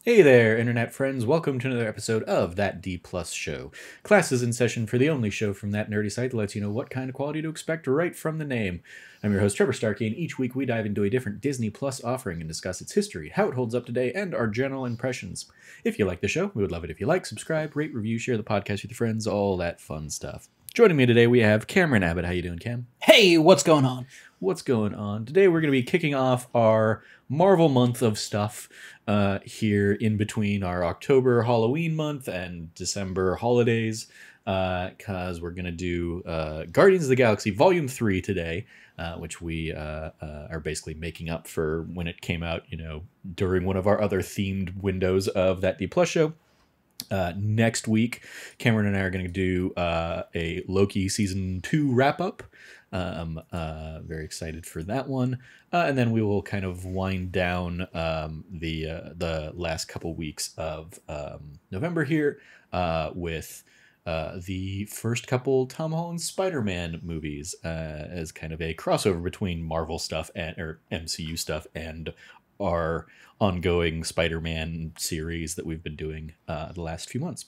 Hey there, internet friends. Welcome to another episode of That D Plus Show. Class is in session for the only show from that nerdy site that lets you know what kind of quality to expect right from the name. I'm your host, Trevor Starkey, and each week we dive into a different Disney Plus offering and discuss its history, how it holds up today, and our general impressions. If you like the show, we would love it if you like, subscribe, rate, review, share the podcast with your friends, all that fun stuff. Joining me today, we have Cameron Abbott. How you doing, Cam? Hey, what's going on? What's going on? Today we're going to be kicking off our Marvel month of stuff here in between our October Halloween month and December holidays, because we're going to do Guardians of the Galaxy Volume 3 today, which we are basically making up for when it came out, during one of our other themed windows of that D Plus show. Next week, Cameron and I are going to do a Loki Season 2 wrap-up. Very excited for that one. And then we will kind of wind down the last couple weeks of November here with the first couple Tom Holland Spider-Man movies as kind of a crossover between Marvel stuff or MCU stuff and our ongoing Spider-Man series that we've been doing the last few months.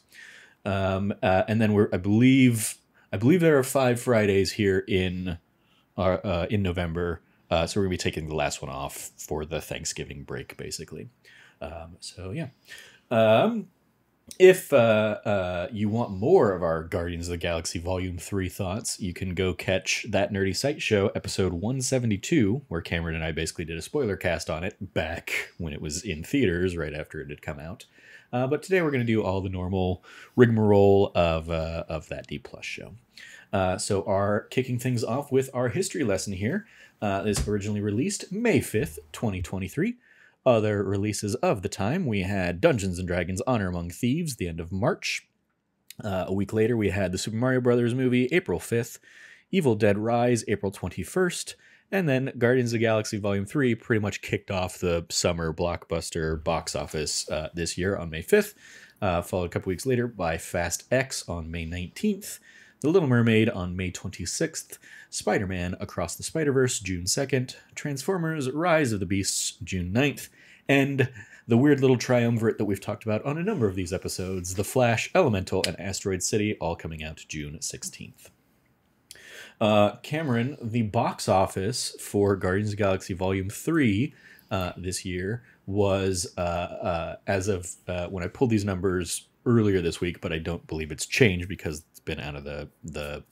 And then I believe there are 5 Fridays here in November, so we're gonna be taking the last one off for the Thanksgiving break, basically. If you want more of our Guardians of the Galaxy Volume 3 thoughts, you can go catch That Nerdy Site Show, episode 172, where Cameron and I basically did a spoiler cast on it back when it was in theaters, right after it had come out. But today we're going to do all the normal rigmarole of That D Plus show. So our kicking things off with our history lesson here. This originally released May 5th, 2023. Other releases of the time, we had Dungeons & Dragons Honor Among Thieves, the end of March. A week later, we had the Super Mario Bros. Movie, April 5th. Evil Dead Rise, April 21st. And then Guardians of the Galaxy Volume 3 pretty much kicked off the summer blockbuster box office this year on May 5th. Followed a couple weeks later by Fast X on May 19th. The Little Mermaid on May 26th, Spider-Man Across the Spider-Verse June 2nd, Transformers Rise of the Beasts June 9th, and the weird little triumvirate that we've talked about on a number of these episodes, The Flash, Elemental, and Asteroid City, all coming out June 16th. Cameron, the box office for Guardians of the Galaxy Volume 3 this year was, as of when I pulled these numbers earlier this week, but I don't believe it's changed because it's been out of the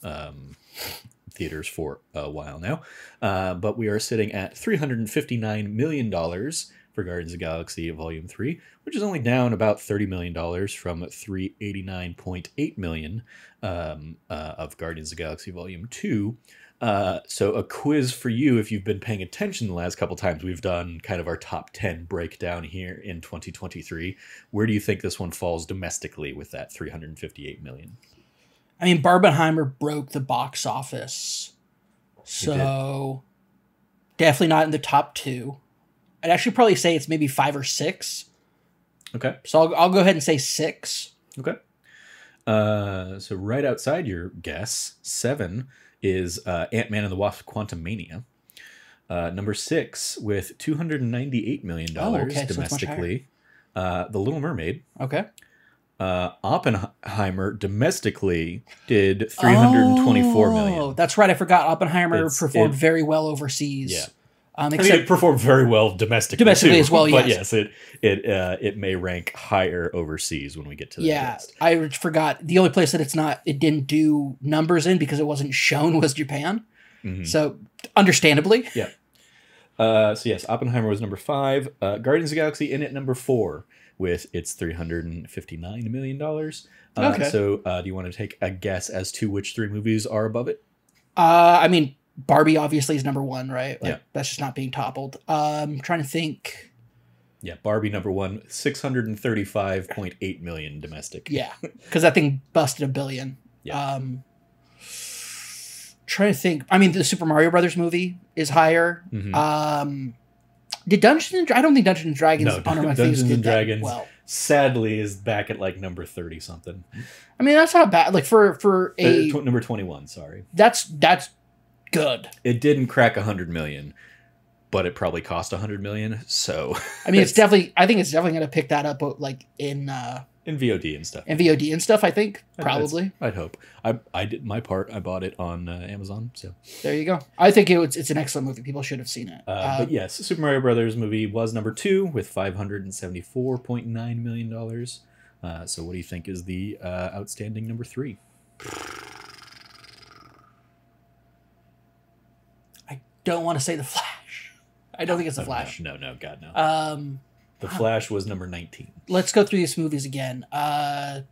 theaters for a while now. But we are sitting at $359 million for Guardians of the Galaxy Volume 3, which is only down about $30 million from $389.8 million of Guardians of the Galaxy Volume 2. So a quiz for you, if you've been paying attention the last couple times we've done kind of our top 10 breakdown here in 2023. Where do you think this one falls domestically with that $358 million? I mean, Barbenheimer broke the box office, so definitely not in the top 2. I'd actually probably say it's maybe 5 or 6. Okay. So I'll go ahead and say 6. Okay. So right outside your guess, 7 is Ant-Man and the Wasp: Quantumania. Number 6 with $298 million domestically. The Little Mermaid. Okay. Oppenheimer domestically did $324 million. Oh, that's right. I forgot. Oppenheimer performed very well overseas. Yeah. Except it performed very well domestically too, as well. But yes, it may rank higher overseas when we get to that list. I forgot. The only place that it didn't do numbers in because it wasn't shown was Japan. Mm-hmm. So understandably, yeah. So yes, Oppenheimer was number 5. Guardians of the Galaxy in at number 4 with its $359 million. Okay. So do you want to take a guess as to which 3 movies are above it? I mean, Barbie obviously is number 1, right? Yeah. That's just not being toppled. I'm trying to think. Yeah, Barbie number 1, $635.8 million domestic. Yeah, because that thing busted $1 billion. Yeah. Trying to think. I mean, the Super Mario Brothers movie is higher. Mm-hmm. Did Dungeons? I don't think Dungeons and Dragons. No, Dungeons and Dragons. Well, sadly, is back at like number 30 something. I mean, that's not bad. Like for a number 21. Sorry. That's good. It didn't crack 100 million, but it probably cost $100 million. So I mean, it's definitely. I think it's definitely going to pick that up, like in VOD and stuff. In VOD and stuff, I think probably. I'd hope. I did my part. I bought it on Amazon. So there you go. I think it's an excellent movie. People should have seen it. But yes, Super Mario Brothers movie was number 2 with $574.9 million. So what do you think is the outstanding number 3? I don't want to say The Flash. I don't think it's The Flash. No, God, no. The Flash was number 19. Let's go through these movies again. Let's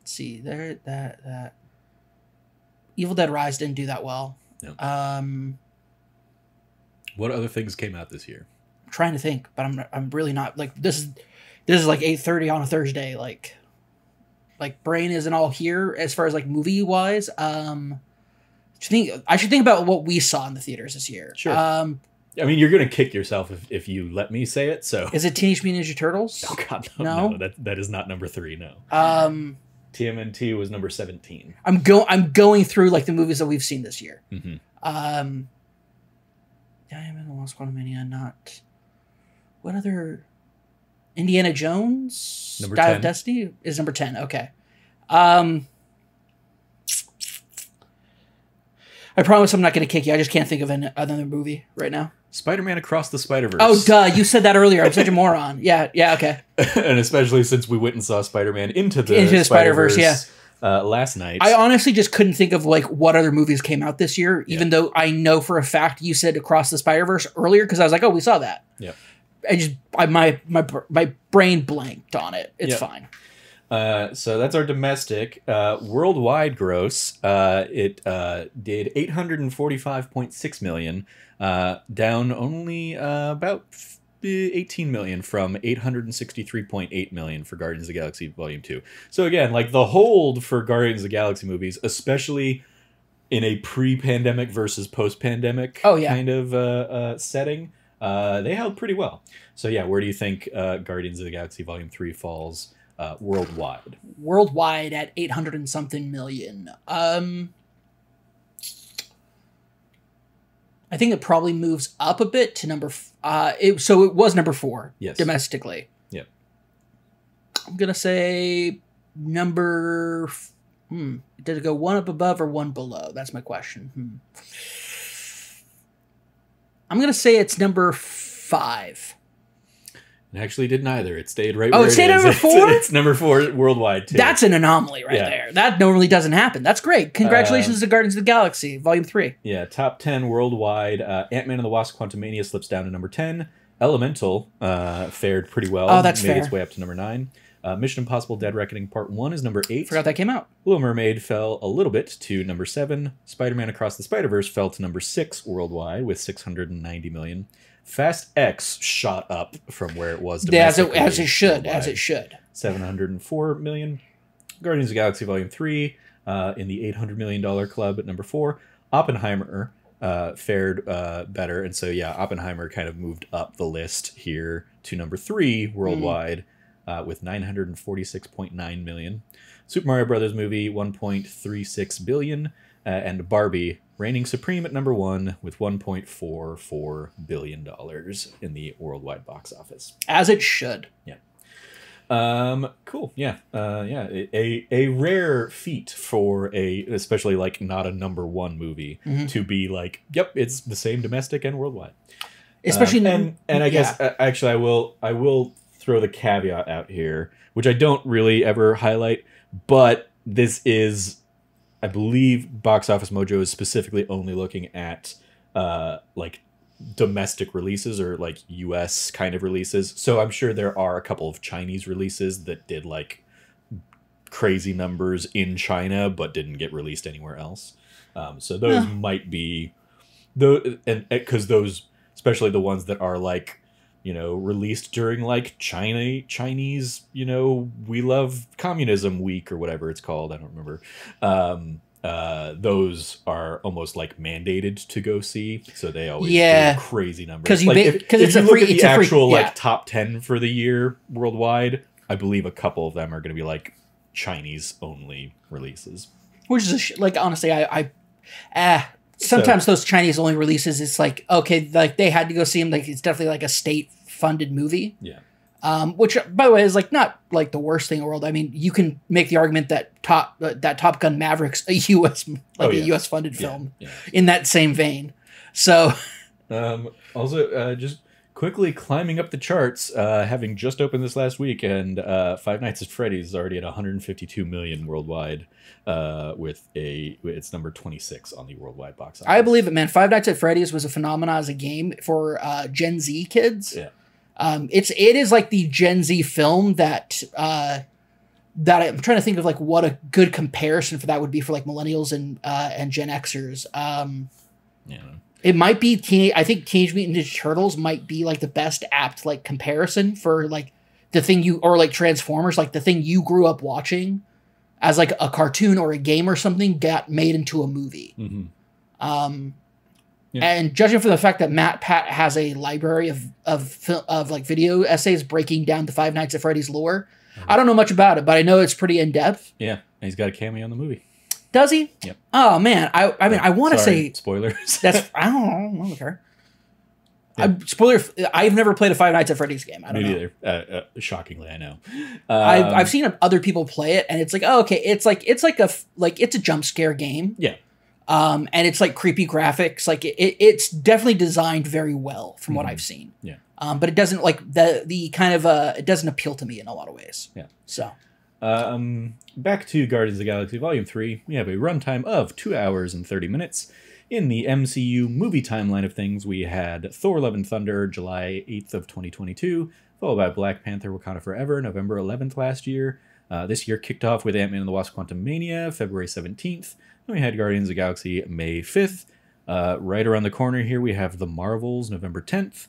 see. That Evil Dead Rise didn't do that well. No. What other things came out this year? I'm trying to think, but I'm really not like this is like 8:30 on a Thursday. Like brain isn't all here as far as like movie wise. I should think about what we saw in the theaters this year. Sure. I mean, you're gonna kick yourself if you let me say it. So is it Teenage Mutant Ninja Turtles? Oh God, no. That is not number 3. No. TMNT was number 17. I'm going through like the movies that we've seen this year. Mm-hmm. Diamond, The Lost Quantumania, not what other? Indiana Jones, number Dial 10. of Destiny is number 10. Okay. I promise I'm not going to kick you. I just can't think of another movie right now. Spider-Man Across the Spider-Verse. Oh, duh. You said that earlier. I'm such a moron. Yeah, okay. And especially since we went and saw Spider-Man Into the Spider-Verse last night. I honestly just couldn't think of like what other movies came out this year, even though I know for a fact you said Across the Spider-Verse earlier because I was like, oh, we saw that. Yeah. My brain blanked on it. It's fine. So that's our domestic. Worldwide gross, it did $845.6 million, down only about 18 million from 863.8 million for Guardians of the Galaxy Volume 2. So again, like the hold for Guardians of the Galaxy movies, especially in a pre-pandemic versus post-pandemic kind of setting, they held pretty well. So yeah, where do you think Guardians of the Galaxy Volume 3 falls worldwide? Worldwide at 800 and something million. I think it probably moves up a bit to number. So it was number 4 domestically. Yep. I'm gonna say number. Did it go one up above or one below? That's my question. I'm gonna say it's number 5. It actually did neither. It stayed right where it stayed is. Number 4? It's number 4 worldwide, too. That's an anomaly there. That normally doesn't happen. That's great. Congratulations to Guardians of the Galaxy, Volume 3. Yeah, top 10 worldwide. Ant-Man and the Wasp Quantumania slips down to number 10. Elemental fared pretty well. Oh, that's fair. Made its way up to number 9. Mission Impossible Dead Reckoning Part 1 is number 8. Forgot that came out. Little Mermaid fell a little bit to number 7. Spider-Man Across the Spider-Verse fell to number 6 worldwide with $690 million. Fast X shot up from where it was domestically. As it should. $704 million. Guardians of the Galaxy Volume 3 in the $800 million club at number 4. Oppenheimer fared better. And so, yeah, Oppenheimer kind of moved up the list here to number 3 worldwide with $946.9 million. Super Mario Brothers movie, $1.36 billion. And Barbie reigning supreme at number 1 with $1.44 billion in the worldwide box office. As it should. Yeah. Cool. Yeah. A rare feat for especially like not a number 1 movie to be like, yep, it's the same domestic and worldwide. Especially and I guess actually I will throw the caveat out here, which I don't really ever highlight, but this is, I believe Box Office Mojo is specifically only looking at like domestic releases or like US kind of releases. So I'm sure there are a couple of Chinese releases that did like crazy numbers in China but didn't get released anywhere else. So those might be those, and because those, especially the ones that are like, you know, released during like Chinese, you know, we love communism week or whatever it's called. I don't remember. Those are almost like mandated to go see, so they always do crazy numbers. Because if you look at the actual like top 10 for the year worldwide, I believe a couple of them are going to be like Chinese only releases. Which is like honestly, sometimes those Chinese only releases, it's like, okay, like they had to go see them. Like it's definitely like a state funded movie. Yeah. Which, by the way, is like not like the worst thing in the world. I mean, you can make the argument that Top Gun Maverick's a U.S. a U.S. funded film in that same vein. So, also, just quickly climbing up the charts, having just opened this last week, and Five Nights at Freddy's is already at 152 million worldwide, it's number 26 on the worldwide box office. I believe it, man. Five Nights at Freddy's was a phenomenon as a game for Gen Z kids. Yeah. It is like the Gen Z film that I'm trying to think of like what a good comparison for that would be for like millennials and Gen Xers. Yeah. It might be I think Teenage Mutant Ninja Turtles might be like the best apt like comparison for like the thing or like Transformers, like the thing you grew up watching as like a cartoon or a game or something got made into a movie. Mm-hmm. Yeah. And judging from the fact that Matt Pat has a library of like video essays breaking down the Five Nights at Freddy's lore, I don't know much about it, but I know it's pretty in depth. Yeah, and he's got a cameo in the movie. Does he? Yep. Oh man, I mean I want to say spoilers. That's I don't know. I don't care. Spoiler. I've never played a Five Nights at Freddy's game. I don't know. Me neither. Shockingly, I know. I've seen other people play it, and it's like, oh, okay, it's a jump scare game. Yeah. And it's like creepy graphics. Like it's definitely designed very well from what I've seen. Yeah. But it doesn't like the kind of it doesn't appeal to me in a lot of ways. Yeah. So. Back to Guardians of the Galaxy Volume 3, we have a runtime of 2 hours and 30 minutes. In the MCU movie timeline of things, we had Thor: Love and Thunder, July 8th of 2022, followed by Black Panther: Wakanda Forever, November 11th last year. This year kicked off with Ant-Man and the Wasp: Quantumania, February 17th. And we had Guardians of the Galaxy May 5th. Right around the corner here, we have The Marvels, November 10th.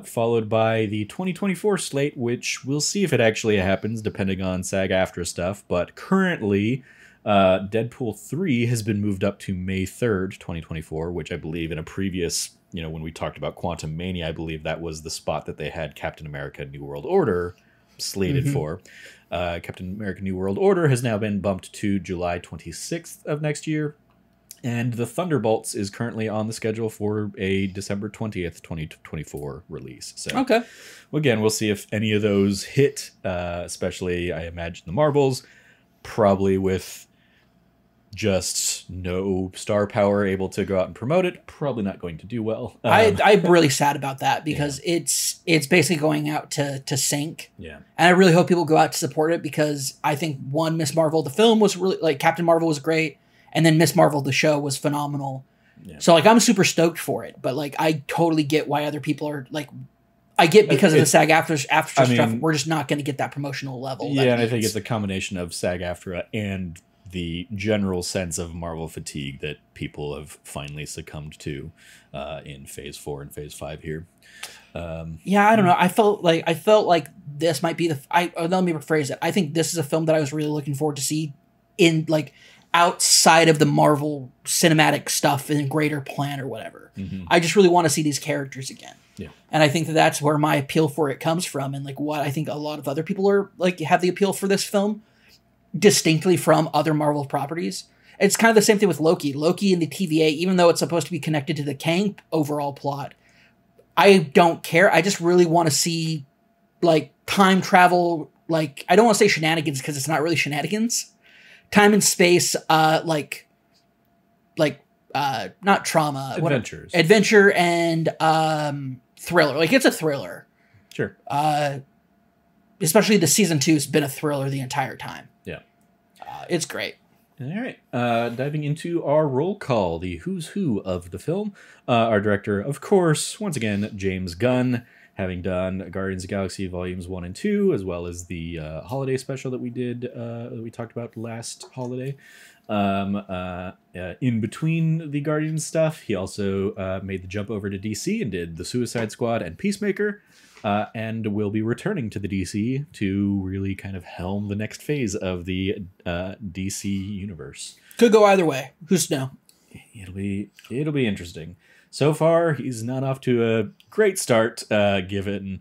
Followed by the 2024 slate, which we'll see if it actually happens, depending on SAG-AFTRA stuff. But currently, Deadpool 3 has been moved up to May 3rd, 2024, which I believe in a previous, when we talked about Quantumania, I believe that was the spot that they had Captain America New World Order slated for. Captain America New World Order has now been bumped to July 26th of next year. And the Thunderbolts is currently on the schedule for a December 20th, 2024 release. So, okay. Again, we'll see if any of those hit, especially, I imagine, the Marvels, probably with just no star power able to go out and promote it. Probably not going to do well. I'm really sad about that because it's basically going out to sink. Yeah. And I really hope people go out to support it because I think, one, Miss Marvel, the film was really, like, Captain Marvel was great. And then Miss Marvel, the show, was phenomenal. Yeah. So, like, I'm super stoked for it. But, like, I totally get why other people are, like... I get because of the SAG-AFTRA stuff, we're just not going to get that promotional level. Yeah, and I think it's a combination of SAG-AFTRA and the general sense of Marvel fatigue that people have finally succumbed to in Phase 4 and Phase 5 here. Yeah, I don't know. I felt like this might be let me rephrase it. I think this is a film that I was really looking forward to see in, like... outside of the Marvel cinematic stuff in greater plan or whatever. Mm-hmm. I just really want to see these characters again. Yeah. And I think that's where my appeal for it comes from. And like what I think a lot of other people are like have the appeal for this film distinctly from other Marvel properties. It's kind of the same thing with Loki. Loki and the TVA, even though it's supposed to be connected to the Kang overall plot, I don't care. I just really want to see like time travel. Like, I don't want to say shenanigans because it's not really shenanigans. Time and space, not trauma. Adventures. Adventure and thriller. Like, it's a thriller. Sure. Especially the season 2 has been a thriller the entire time. Yeah. It's great. All right. Diving into our roll call, the who's who of the film. Our director, of course, once again, James Gunn, having done Guardians of the Galaxy Volumes 1 and 2, as well as the holiday special that we did, that we talked about last holiday. In between the Guardians stuff, he also made the jump over to DC and did The Suicide Squad and Peacemaker, and will be returning to the DC to really kind of helm the next phase of the DC universe. Could go either way. Who's to know? It'll be interesting. So far, he's not off to a great start, given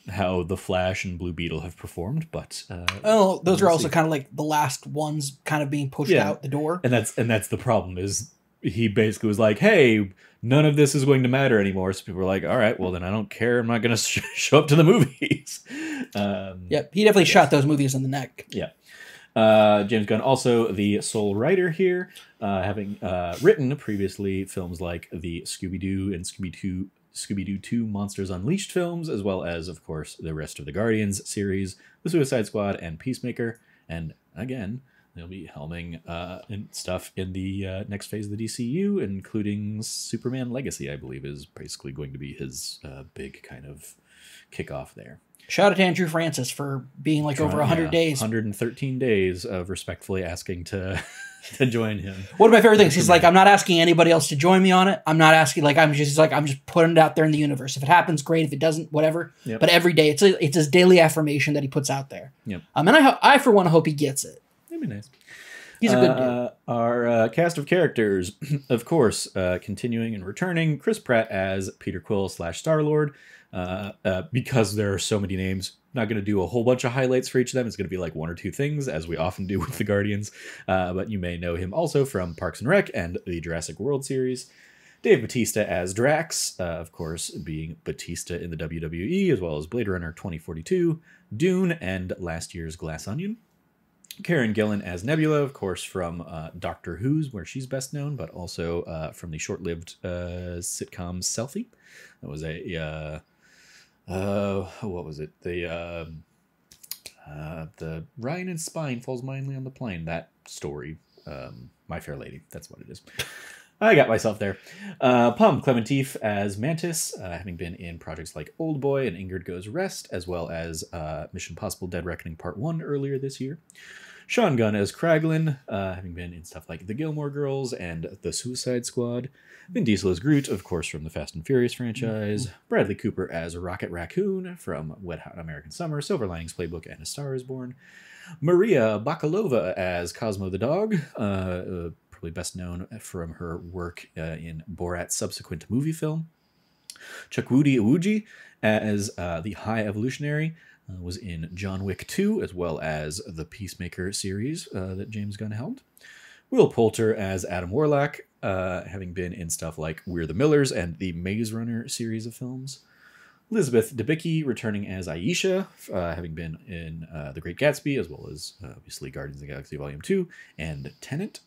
how The Flash and Blue Beetle have performed. But those are also kind of like the last ones, kind of being pushed out the door. And that's the problem is he basically was like, hey, none of this is going to matter anymore. So people were like, all right, well then I don't care. I'm not going to show up to the movies. Yep, he definitely shot those movies in the neck. Yeah. James Gunn, also the sole writer here, having written previously films like the Scooby-Doo and Scooby-Doo 2 Monsters Unleashed films, as well as, of course, the rest of the Guardians series, The Suicide Squad, and Peacemaker. And again, they'll be helming stuff in the next phase of the DCU, including Superman Legacy, I believe, is basically going to be his big kind of kickoff there. Shout out to Andrew Francis for being like over 100 days. 113 days of respectfully asking to join him. One of my favorite things, he's like, I'm not asking anybody else to join me on it. I'm not asking, like, I'm just putting it out there in the universe. If it happens, great. If it doesn't, whatever. Yep. But every day, it's his daily affirmation that he puts out there. Yep. And I for one, hope he gets it. That'd be nice. He's a good dude. Our cast of characters, of course, continuing and returning, Chris Pratt as Peter Quill / Star-Lord. Because there are so many names, I'm not going to do a whole bunch of highlights for each of them. It's going to be like one or two things, as we often do with the Guardians. But you may know him also from Parks and Rec and the Jurassic World series. Dave Bautista as Drax, of course, being Batista in the WWE, as well as Blade Runner 2042, Dune, and last year's Glass Onion. Karen Gillan as Nebula, of course, from Doctor Who's, where she's best known, but also from the short-lived sitcom Selfie. That was what was it? The Ryan and Spine falls mindly on the plane. That story, My Fair Lady. That's what it is. I got myself there. Pom Clementif as Mantis, having been in projects like Old Boy and Ingrid Goes Rest, as well as Mission Possible Dead Reckoning Part 1 earlier this year. Sean Gunn as Kraglin, having been in stuff like The Gilmore Girls and The Suicide Squad. Vin Diesel as Groot, of course, from the Fast and Furious franchise. Bradley Cooper as Rocket Raccoon from Wet Hot American Summer, Silver Linings Playbook, and A Star is Born. Maria Bakalova as Cosmo the Dog, probably best known from her work in Borat's subsequent movie film. Chukwudi Iwuji as the High Evolutionary, was in John Wick 2, as well as the Peacemaker series that James Gunn helmed. Will Poulter as Adam Warlock, having been in stuff like We're the Millers and the Maze Runner series of films. Elizabeth Debicki returning as Aisha, having been in The Great Gatsby, as well as obviously Guardians of the Galaxy Volume 2 and Tenet.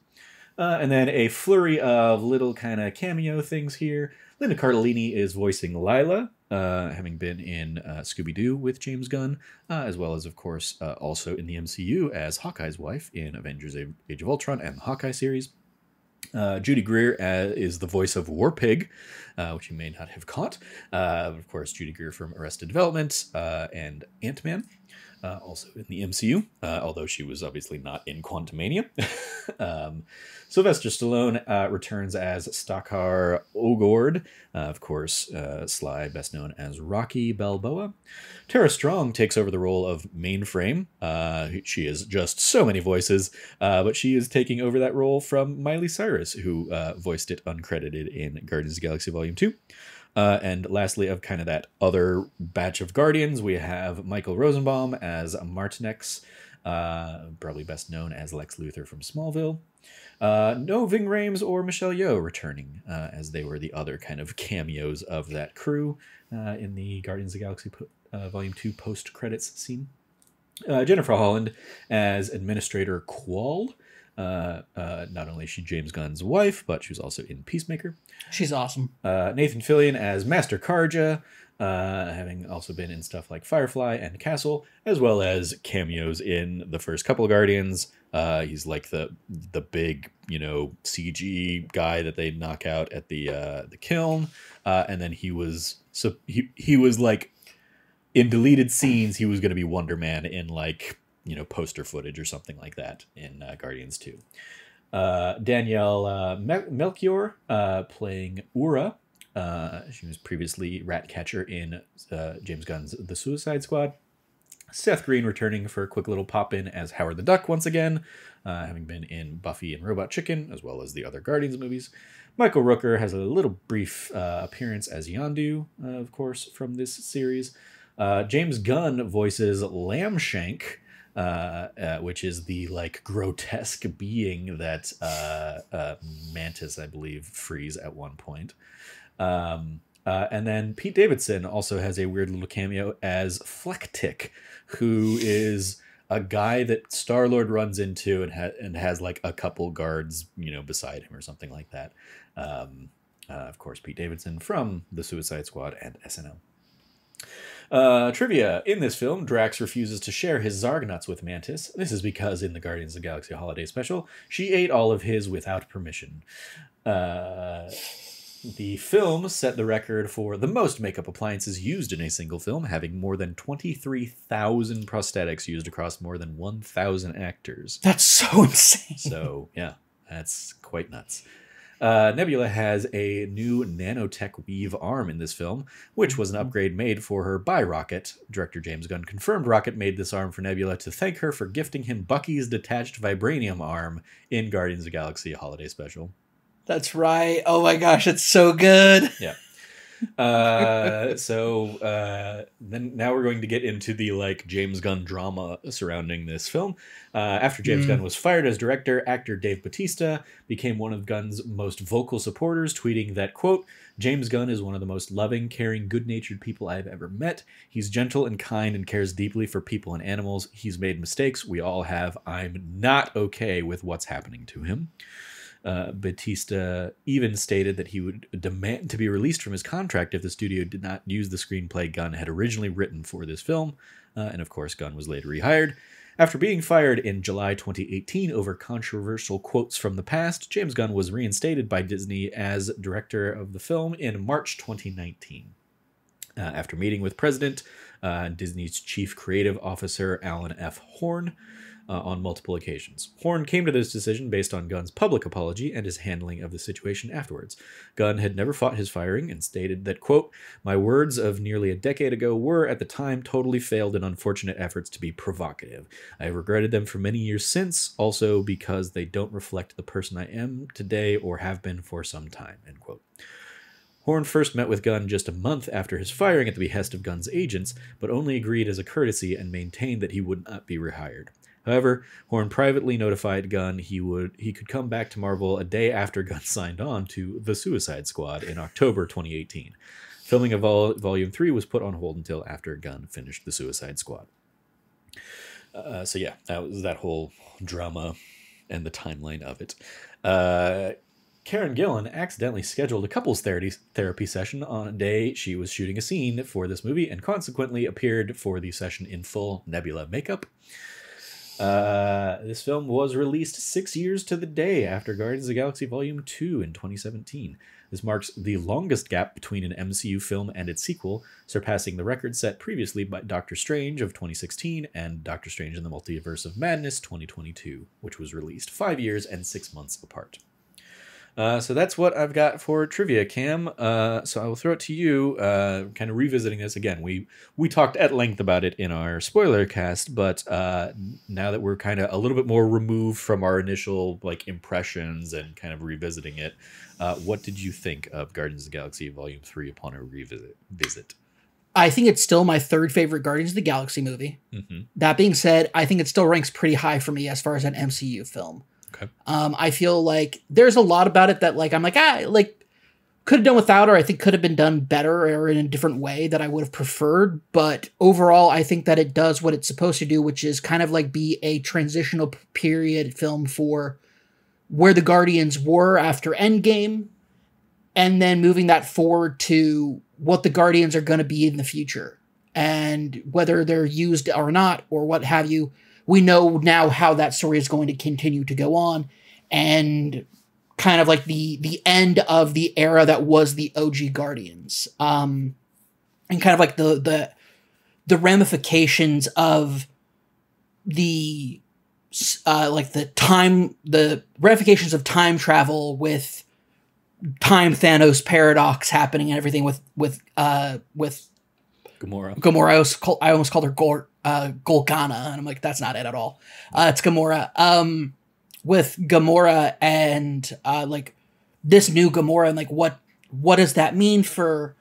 And then a flurry of little kind of cameo things here. Linda Cardellini is voicing Lila, having been in Scooby-Doo with James Gunn, as well as, of course, also in the MCU as Hawkeye's wife in Avengers Age of Ultron and the Hawkeye series. Judy Greer is the voice of War Pig, which you may not have caught. Of course, Judy Greer from Arrested Development and Ant-Man. Also in the MCU, although she was obviously not in Quantumania. Sylvester Stallone returns as Stakhar Ogord, of course, Sly, best known as Rocky Balboa. Tara Strong takes over the role of Mainframe. She is just so many voices, but she is taking over that role from Miley Cyrus, who voiced it uncredited in Guardians of the Galaxy Volume 2. And lastly, of kind of that other batch of Guardians, we have Michael Rosenbaum as Martinex, probably best known as Lex Luthor from Smallville. No Ving Rhames or Michelle Yeoh returning, as they were the other kind of cameos of that crew in the Guardians of the Galaxy Volume 2 post-credits scene. Jennifer Holland as Administrator Quall. Not only is she James Gunn's wife, but she was also in Peacemaker. She's awesome. Nathan Fillion as Master Karja, having also been in stuff like Firefly and Castle, as well as cameos in the first couple of Guardians. He's like the big, CG guy that they knock out at the kiln, and then he was like in deleted scenes. He was going to be Wonder Man in poster footage or something like that in Guardians 2. Danielle Melchior playing Ura. She was previously Ratcatcher in James Gunn's The Suicide Squad. Seth Green returning for a quick little pop-in as Howard the Duck once again, having been in Buffy and Robot Chicken, as well as the other Guardians movies. Michael Rooker has a little brief appearance as Yondu, of course, from this series. James Gunn voices Lambshank, which is the like grotesque being that Mantis, I believe, frees at one point. And then Pete Davidson also has a weird little cameo as Flecktick, who is a guy that Star-Lord runs into and has like a couple guards, beside him or something like that. Of course, Pete Davidson from the Suicide Squad and SNL. Trivia. In this film, Drax refuses to share his Zarg nuts with Mantis. This is because in the Guardians of the Galaxy Holiday Special, she ate all of his without permission. The film set the record for the most makeup appliances used in a single film, having more than 23,000 prosthetics used across more than 1,000 actors. That's so insane. So, yeah, that's quite nuts. Nebula has a new nanotech weave arm in this film, which was an upgrade made for her by Rocket. Director James Gunn confirmed Rocket made this arm for Nebula to thank her for gifting him Bucky's detached vibranium arm in Guardians of the Galaxy Holiday Special. That's right. Oh my gosh, it's so good. Yeah. Then now we're going to get into the like James Gunn drama surrounding this film. After James Gunn was fired as director, actor Dave Bautista became one of Gunn's most vocal supporters, tweeting that, quote, James Gunn is one of the most loving, caring, good-natured people I've ever met. He's gentle and kind and cares deeply for people and animals. He's made mistakes. We all have. I'm not okay with what's happening to him. Batista even stated that he would demand to be released from his contract if the studio did not use the screenplay Gunn had originally written for this film. And of course, Gunn was later rehired. After being fired in July 2018 over controversial quotes from the past, James Gunn was reinstated by Disney as director of the film in March 2019. After meeting with President, Disney's chief creative officer, Alan F. Horn, on multiple occasions. Horn came to this decision based on Gunn's public apology and his handling of the situation afterwards. Gunn had never fought his firing and stated that, quote, my words of nearly a decade ago were, at the time, totally failed in unfortunate efforts to be provocative. I have regretted them for many years since, also because they don't reflect the person I am today or have been for some time, end quote. Horn first met with Gunn just a month after his firing at the behest of Gunn's agents, but only agreed as a courtesy and maintained that he would not be rehired. However, Horn privately notified Gunn he could come back to Marvel a day after Gunn signed on to The Suicide Squad in October 2018. Filming of Volume 3 was put on hold until after Gunn finished The Suicide Squad. So yeah, that was that whole drama and the timeline of it. Karen Gillan accidentally scheduled a couples therapy session on a day she was shooting a scene for this movie and consequently appeared for the session in full Nebula makeup. This film was released 6 years to the day after Guardians of the Galaxy Volume 2 in 2017. This marks the longest gap between an MCU film and its sequel, surpassing the record set previously by Doctor Strange of 2016 and Doctor Strange in the Multiverse of Madness 2022, which was released 5 years and 6 months apart. So that's what I've got for trivia, Cam. So I will throw it to you, kind of revisiting this again. We talked at length about it in our spoiler cast, but now that we're kind of a little bit more removed from our initial like impressions and kind of revisiting it, what did you think of Guardians of the Galaxy Volume 3 upon a visit? I think it's still my third favorite Guardians of the Galaxy movie. Mm-hmm. That being said, I think it still ranks pretty high for me as far as an MCU film. Okay. I feel like there's a lot about it that like I'm like could have done without, or I think could have been done better or in a different way that I would have preferred. But overall, I think that it does what it's supposed to do, which is kind of like be a transitional period film for where the Guardians were after Endgame, and then moving that forward to what the Guardians are going to be in the future, and whether they're used or not or what have you. We know now how that story is going to continue to go on, and kind of like the end of the era that was the OG Guardians, and kind of like the ramifications of the ramifications of time travel with time Thanos paradox happening and everything with Gamora. I almost called her Golgana, and I'm like, that's not it at all. It's Gamora. With Gamora and like this new Gamora, and like what does that mean for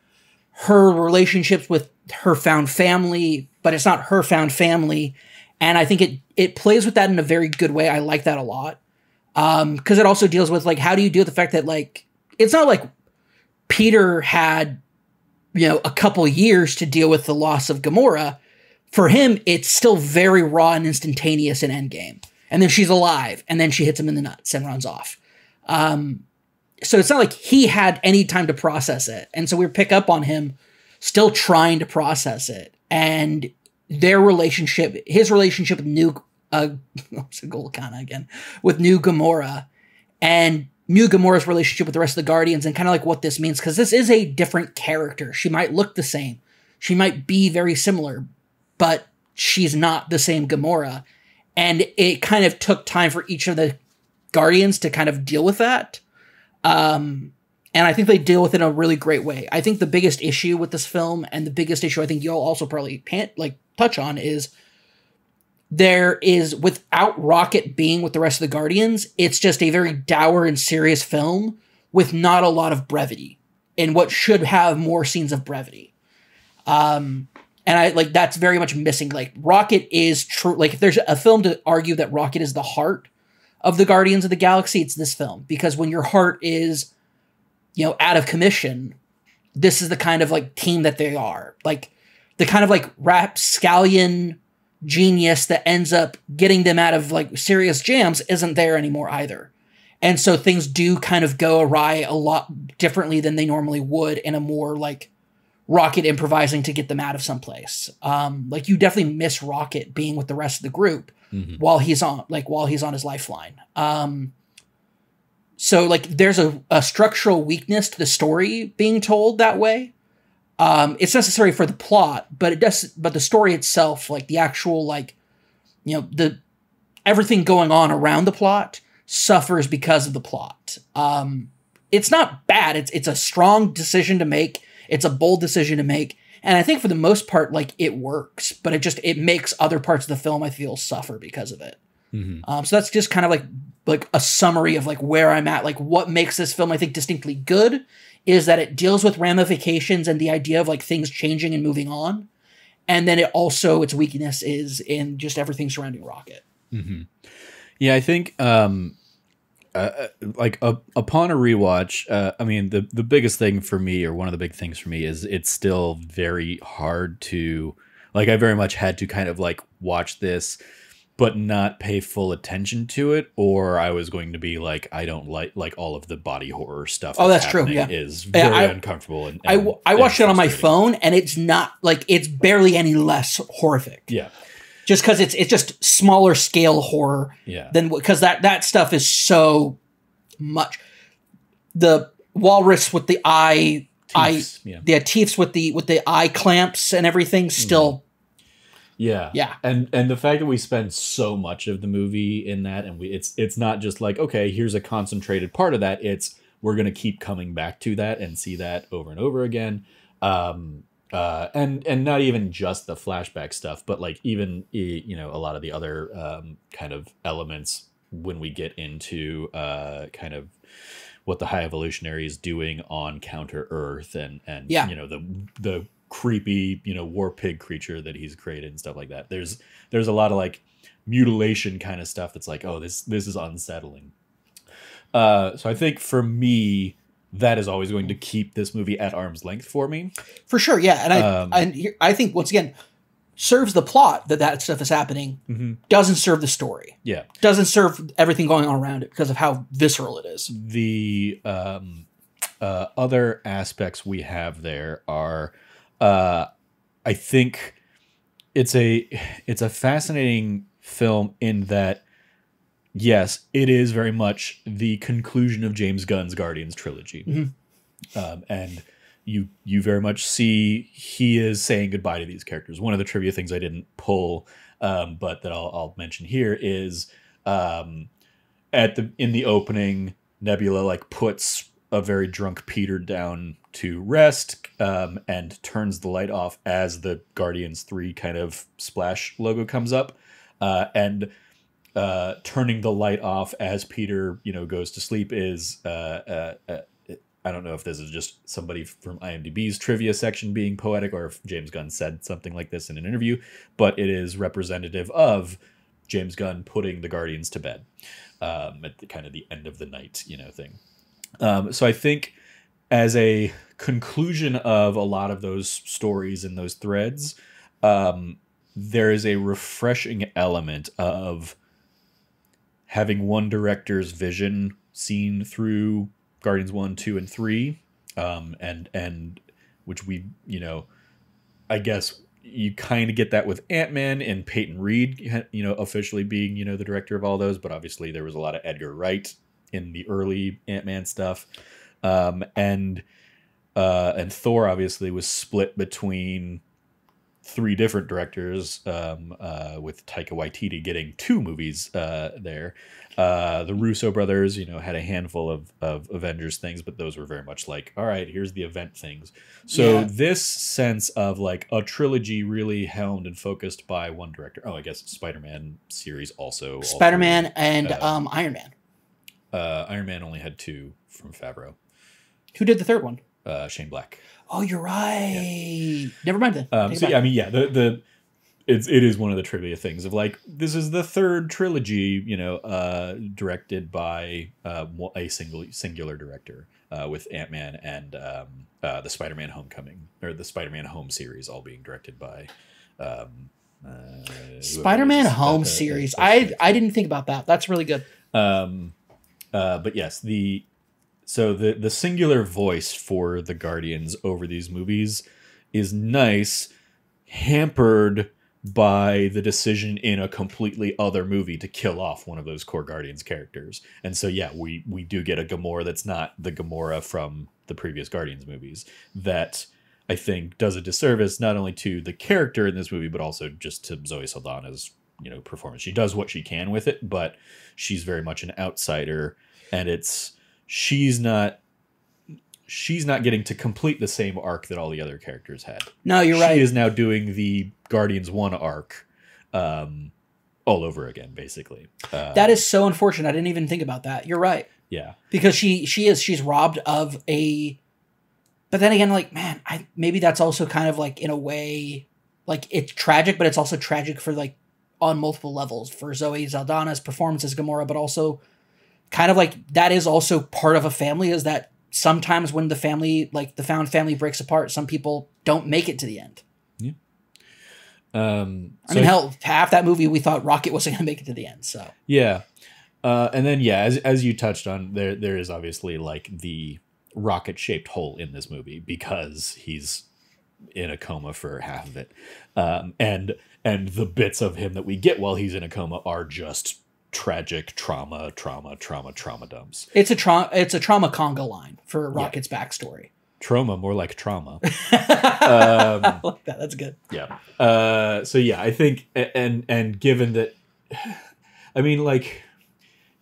her relationships with her found family? But it's not her found family, And I think it plays with that in a very good way. I like that a lot. Because it also deals with, like, how do you deal with the fact that, like, it's not like Peter had, a couple years to deal with the loss of Gamora. For him, it's still very raw and instantaneous in Endgame. And then she's alive, and then she hits him in the nuts and runs off. So it's not like he had any time to process it. And so we pick up on him still trying to process it. And his relationship with New Gamora, and New Gamora's relationship with the rest of the Guardians, and kind of like what this means, because this is a different character. She might look the same. She might be very similar, but she's not the same Gamora. And it kind of took time for each of the Guardians to kind of deal with that. And I think they deal with it in a really great way. I think the biggest issue with this film, and the biggest issue I think you'll also probably touch on, is there is, without Rocket being with the rest of the Guardians, it's just a very dour and serious film with not a lot of brevity, in what should have more scenes of brevity. And that's very much missing. Like, Rocket is true. Like, if there's a film to argue that Rocket is the heart of the Guardians of the Galaxy, it's this film. Because when your heart is, out of commission, this is the kind of, like, team that they are. Like, the kind of, like, rapscallion genius that ends up getting them out of, like, serious jams isn't there anymore either. And so things do kind of go awry a lot differently than they normally would in a more, like, Rocket improvising to get them out of someplace. Like, you definitely miss Rocket being with the rest of the group while he's on his lifeline. So, like, there's a structural weakness to the story being told that way. It's necessary for the plot, but the story itself, like, the actual, like, everything going on around the plot suffers because of the plot. It's not bad. It's a strong decision to make. It's a bold decision to make. And I think for the most part, like, it works, but it makes other parts of the film, I feel, suffer because of it. So that's just kind of like a summary of, like, where I'm at. Like, what makes this film, I think, distinctly good is that it deals with ramifications and the idea of, like, things changing and moving on. And then its weakness is in just everything surrounding Rocket. Yeah, I think, upon a rewatch, I mean, the biggest thing for me, or one of the big things for me, is it's still very hard to, like, I very much had to kind of, like, watch this but not pay full attention to it, or I was going to be like, I don't like all of the body horror stuff. Oh, that's true. Yeah, is very uncomfortable. And I watched it on my phone, and it's not, like, it's barely any less horrific. Yeah, just because it's just smaller scale horror. Yeah, than because that stuff is so much. The walrus with the teeth with the eye clamps and everything still. Yeah. And the fact that we spend so much of the movie in that, and it's not just like, okay, here's a concentrated part of that. It's, we're going to keep coming back to that and see that over and over again. And not even just the flashback stuff, but, like, even, a lot of the other kind of elements when we get into kind of what the High Evolutionary is doing on Counter Earth, and the creepy, war pig creature that he's created and stuff like that. There's a lot of, like, mutilation kind of stuff that's like, oh, this is unsettling. So I think for me, that is always going to keep this movie at arm's length for me. For sure, yeah. And I think, once again, serves the plot that stuff is happening, doesn't serve the story. Yeah. Doesn't serve everything going on around it because of how visceral it is. The other aspects we have there are, I think it's a fascinating film in that, yes, it is very much the conclusion of James Gunn's Guardians trilogy. And you very much see he is saying goodbye to these characters. One of the trivia things I didn't pull, but that I'll mention here is, in the opening, Nebula, like, puts a very drunk Peter down to rest, and turns the light off as the Guardians 3 kind of splash logo comes up, and turning the light off as Peter, goes to sleep is I don't know if this is just somebody from IMDb's trivia section being poetic, or if James Gunn said something like this in an interview, but it is representative of James Gunn putting the Guardians to bed at the kind of the end of the night, thing. So I think as a conclusion of a lot of those stories and those threads, there is a refreshing element of having one director's vision seen through Guardians 1, 2, and 3, and which we, I guess you kind of get that with Ant-Man and Peyton Reed, officially being, the director of all those, but obviously there was a lot of Edgar Wright in the early Ant-Man stuff. And Thor obviously was split between 3 different directors, with Taika Waititi getting 2 movies there. The Russo brothers, had a handful of Avengers things, but those were very much like, all right, here's the event things. So this sense of like a trilogy really helmed and focused by one director. Oh, I guess Spider-Man series also. Spider-Man and Iron Man. Iron Man only had 2 from Favreau. Who did the third one? Shane Black. Oh, you're right. Yeah. Never mind then. It is one of the trivia things of like, this is the 3rd trilogy, directed by a singular director, with Ant-Man and the Spider-Man Homecoming, or the Spider-Man Home series, all being directed by Spider-Man Home series. I didn't think about that. That's really good. But yes, the singular voice for the Guardians over these movies is nice, hampered by the decision in a completely other movie to kill off one of those core Guardians characters. And so, we do get a Gamora that's not the Gamora from the previous Guardians movies, that I think does a disservice not only to the character in this movie, but also just to Zoe Saldana's, performance. She does what she can with it, but she's very much an outsider, and she's not getting to complete the same arc that all the other characters had. No, you're right. She is now doing the Guardians 1 arc all over again, basically. That is so unfortunate. I didn't even think about that. You're right. Yeah. Because she's robbed of a... But then again, like, man, maybe that's also kind of like, in a way, like, it's tragic, but it's also tragic for, like, on multiple levels. For Zoe Saldana's performance as Gamora, but also kind of like, that is also part of a family, is that sometimes when the family, like the found family, breaks apart, some people don't make it to the end. Yeah. Hell, half that movie we thought Rocket wasn't going to make it to the end. So yeah, and then as you touched on, there is obviously like the rocket-shaped hole in this movie because he's in a coma for half of it, and the bits of him that we get while he's in a coma are just tragic trauma dumps. It's a trauma conga line for Rocket's backstory. Trauma, more like trauma. I like that. That's good. Yeah. I think, and given that, I mean, like,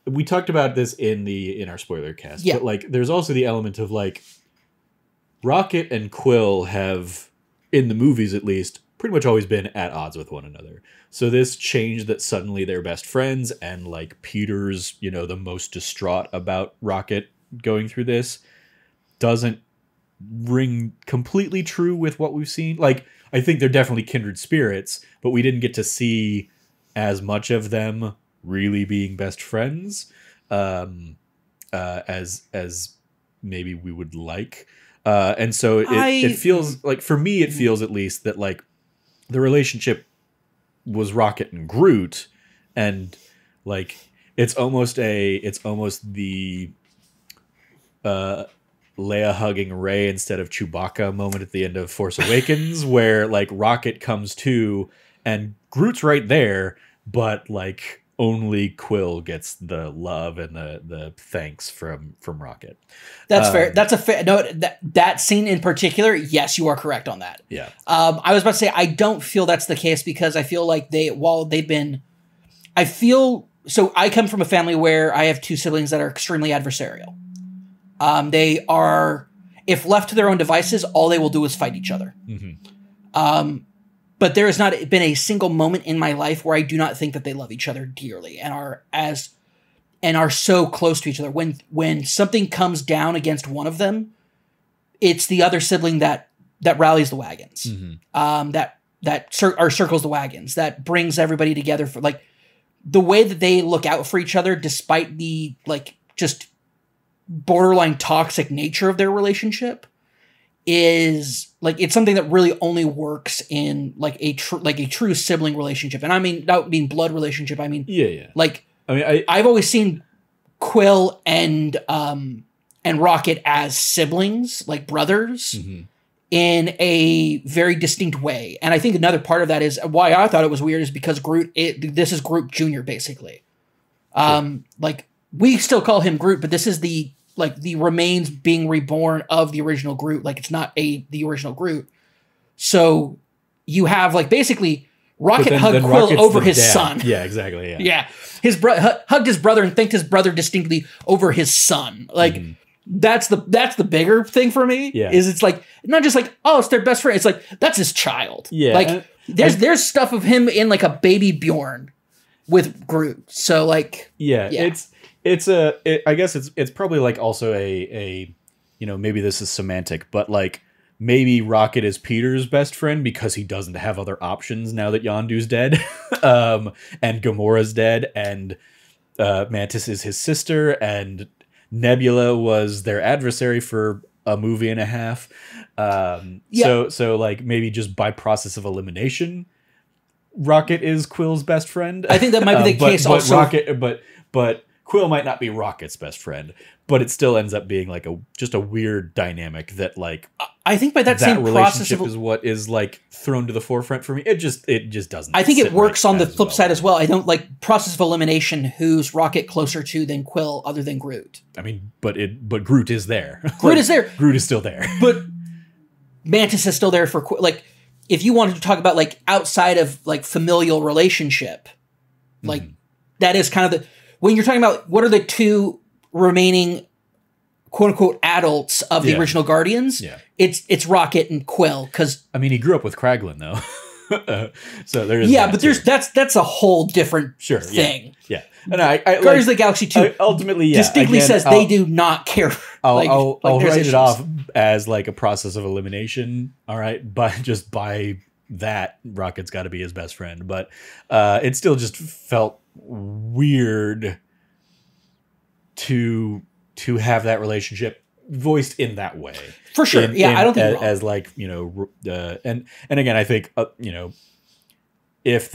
we talked about this in our spoiler cast, but like, there's also the element of like, Rocket and Quill have, in the movies at least, pretty much always been at odds with one another. So this change that suddenly they're best friends, and like Peter's, the most distraught about Rocket going through this, doesn't ring completely true with what we've seen. Like, I think they're definitely kindred spirits, but we didn't get to see as much of them really being best friends as maybe we would like. And so it feels like, for me, it feels at least that like the relationship was Rocket and Groot, and like it's almost the Leia hugging Rey instead of Chewbacca moment at the end of Force Awakens, where like Rocket comes to and Groot's right there, but like only Quill gets the love and the thanks from Rocket. That's fair. That's a fair. No, that scene in particular, yes, you are correct on that. Yeah. I was about to say, I don't feel that's the case, because I feel like so I come from a family where I have 2 siblings that are extremely adversarial. They are, if left to their own devices, all they will do is fight each other. Mm-hmm. But there has not been a single moment in my life where I do not think that they love each other dearly and are as and are so close to each other. When something comes down against one of them, it's the other sibling that rallies the wagons, or circles the wagons, that brings everybody together for like the way that they look out for each other, despite the like just borderline toxic nature of their relationship, is like it's something that really only works in like a true sibling relationship. And I mean, not mean blood relationship. I mean, like I mean, I've always seen Quill and Rocket as siblings, like brothers, in a very distinct way. And I think another part of that is why I thought it was weird is because this is Groot Jr. basically. Like we still call him Groot, but this is the remains being reborn of the original Groot. Like it's not the original Groot. So you have like basically Rocket hugged Quill Rocket's over his dad. son. Yeah, exactly. Yeah. Yeah. His hugged his brother and thanked his brother distinctly over his son. Like that's the bigger thing for me. Yeah. Is it's like not just like, oh, it's their best friend. It's like that's his child. Yeah. Like there's stuff of him in like a baby Bjorn with Groot. So like I guess it's probably like also a maybe this is semantic, but like maybe Rocket is Peter's best friend because he doesn't have other options now that Yondu's dead, and Gamora's dead, and Mantis is his sister, and Nebula was their adversary for a movie and a half. So like maybe just by process of elimination, Rocket is Quill's best friend. I think that might be the case. Also, Rocket, but Quill might not be Rocket's best friend, but it still ends up being like just a weird dynamic that like I think by that same relationship process is what is like thrown to the forefront for me. It just doesn't. I think it works on the flip side as well. I don't like process of elimination. Who's Rocket closer to than Quill, other than Groot? I mean, but Groot is there. Groot is there. Groot is still there. But Mantis is still there for like if you wanted to talk about like outside of like familial relationship, like that is kind of the. When you're talking about what are the two remaining quote unquote adults of the original Guardians, it's Rocket and Quill. Because I mean, he grew up with Kraglin though, so there's but that's a whole different thing. Yeah. And I Guardians of the Galaxy 2 ultimately distinctly says they do not care. I'll write it off as like a process of elimination. All right, but just by that, Rocket's got to be his best friend. But it still just felt weird to have that relationship voiced in that way. For sure. I don't think as like, and again, I think if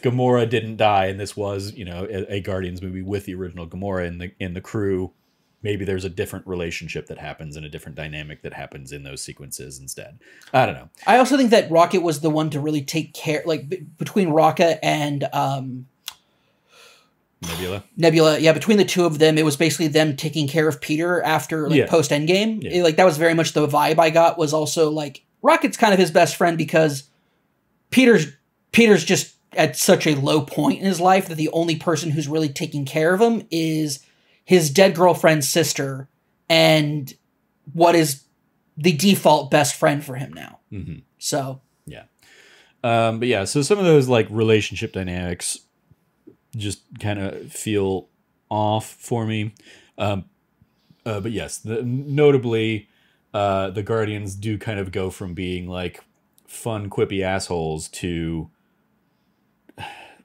Gamora didn't die and this was, a Guardians movie with the original Gamora in the crew, maybe there's a different relationship that happens and a different dynamic that happens in those sequences instead. I don't know. I also think that Rocket was the one to really take care, like between Rocket and Nebula. Yeah, between the two of them, it was basically them taking care of Peter after post Endgame. Yeah. Like that was very much the vibe I got. Was also like Rocket's kind of his best friend because Peter's just at such a low point in his life that the only person who's really taking care of him is his dead girlfriend's sister and what is the default best friend for him now. So but yeah, so some of those like relationship dynamics just kind of feel off for me. But yes, notably, the Guardians do kind of go from being like fun, quippy assholes to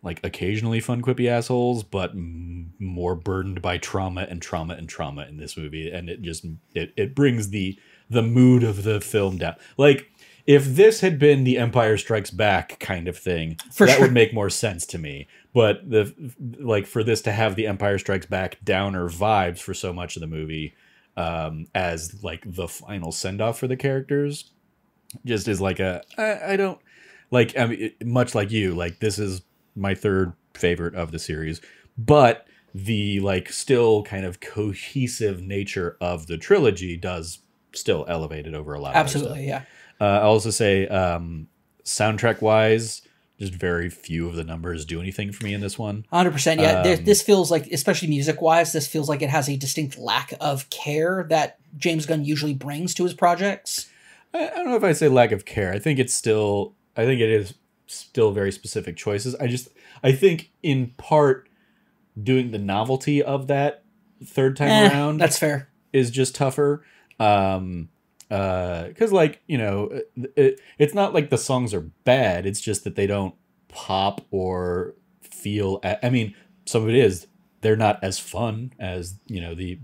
like occasionally fun, quippy assholes, but more burdened by trauma in this movie. And it just, it brings the mood of the film down. Like, if this had been the Empire Strikes Back kind of thing, would make more sense to me. But for this to have the Empire Strikes Back downer vibes for so much of the movie, as like the final send off for the characters, just is like I don't like. I mean, much like you, like this is my third favorite of the series, but the like still kind of cohesive nature of the trilogy does still elevate it over a lot. Absolutely, yeah. I'll also say, soundtrack wise, just very few of the numbers do anything for me in this one. 100%. Yeah. This feels like, especially music wise, this feels like it has a distinct lack of care that James Gunn usually brings to his projects. I don't know if I say lack of care. I think it is still very specific choices. I think in part doing the novelty of that third time around That's fair. is just tougher. Because like, you know, it's not like the songs are bad. It's just that they don't pop or feel. I mean, some of it is they're not as fun as, you know, the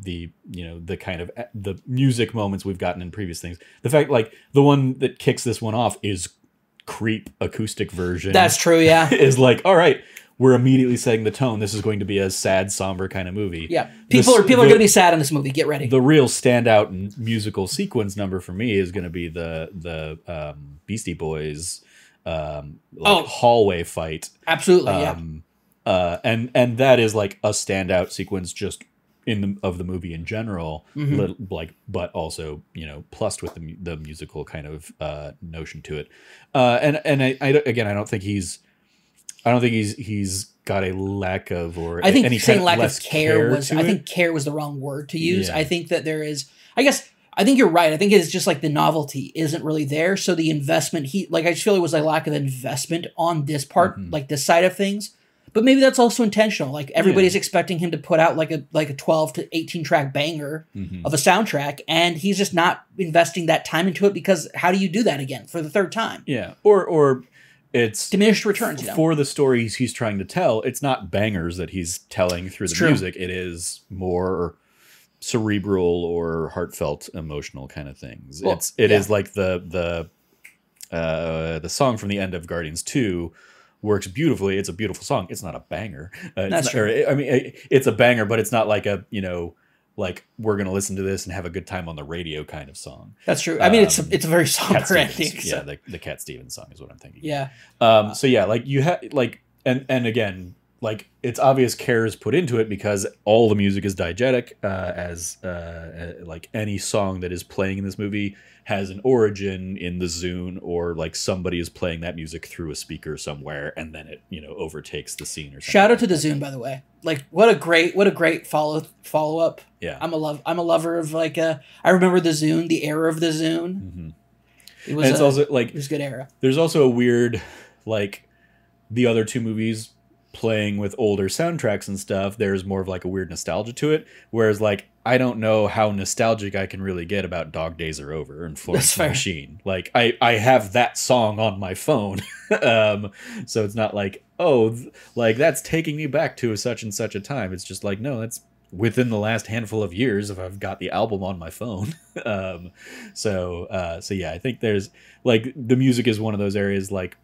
you know, the kind of the music moments we've gotten in previous things. The fact, like, the one that kicks this one off is Creep acoustic version. That's true. Yeah. Is like, all right, we're immediately setting the tone. This is going to be a sad, somber kind of movie. Yeah. People are going to be sad in this movie. Get ready. The real standout and musical sequence number for me is going to be the Beastie Boys hallway fight. Absolutely. And that is like a standout sequence just of the movie in general, but also, you know, plus with the musical kind of notion to it. And I don't think he's got a lack of, or I think any saying kind lack less of care was, to I it. think care was the wrong word to use. Yeah. I think that there is, I think you're right. I think it's just like the novelty isn't really there. So the investment, I just feel it was a lack of investment on this part, like this side of things. But maybe that's also intentional. Like everybody's expecting him to put out like a 12 to 18 track banger of a soundtrack, and he's just not investing that time into it, because how do you do that again for the third time? Yeah. Or it's Diminished returns, you know? for the stories he's trying to tell. It's not bangers that he's telling through the music. It is more cerebral or heartfelt, emotional kind of things. Well, It is like the song from the end of Guardians 2 works beautifully. It's a beautiful song. It's not a banger. That's true. I mean, it's a banger, but it's not like a, you know, like we're going to listen to this and have a good time on the radio kind of song. That's true. I mean, it's a very somber Cat Stevens. ending. So. Yeah, the Cat Stevens song is what I'm thinking. Yeah. So yeah, like you have like, and again, like it's obvious care is put into it because all the music is diegetic, as like any song that is playing in this movie has an origin in the Zune, or like somebody is playing that music through a speaker somewhere, and then it, you know, overtakes the scene or something. Shout out to the Zune, by the way. Like what a great follow up. Yeah. I'm a lover of like I remember the Zune, the era of the Zune. Mm-hmm. It was also like it was a good era. There's also a weird, like, the other two movies playing with older soundtracks and stuff, there's more of like a weird nostalgia to it, whereas like I don't know how nostalgic I can really get about Dog Days Are Over and Florence and the Machine. Like I have that song on my phone. So it's not like, oh, like that's taking me back to a such and such a time. It's just like, no, that's within the last handful of years if I've got the album on my phone. So yeah, I think there's like the music is one of those areas, like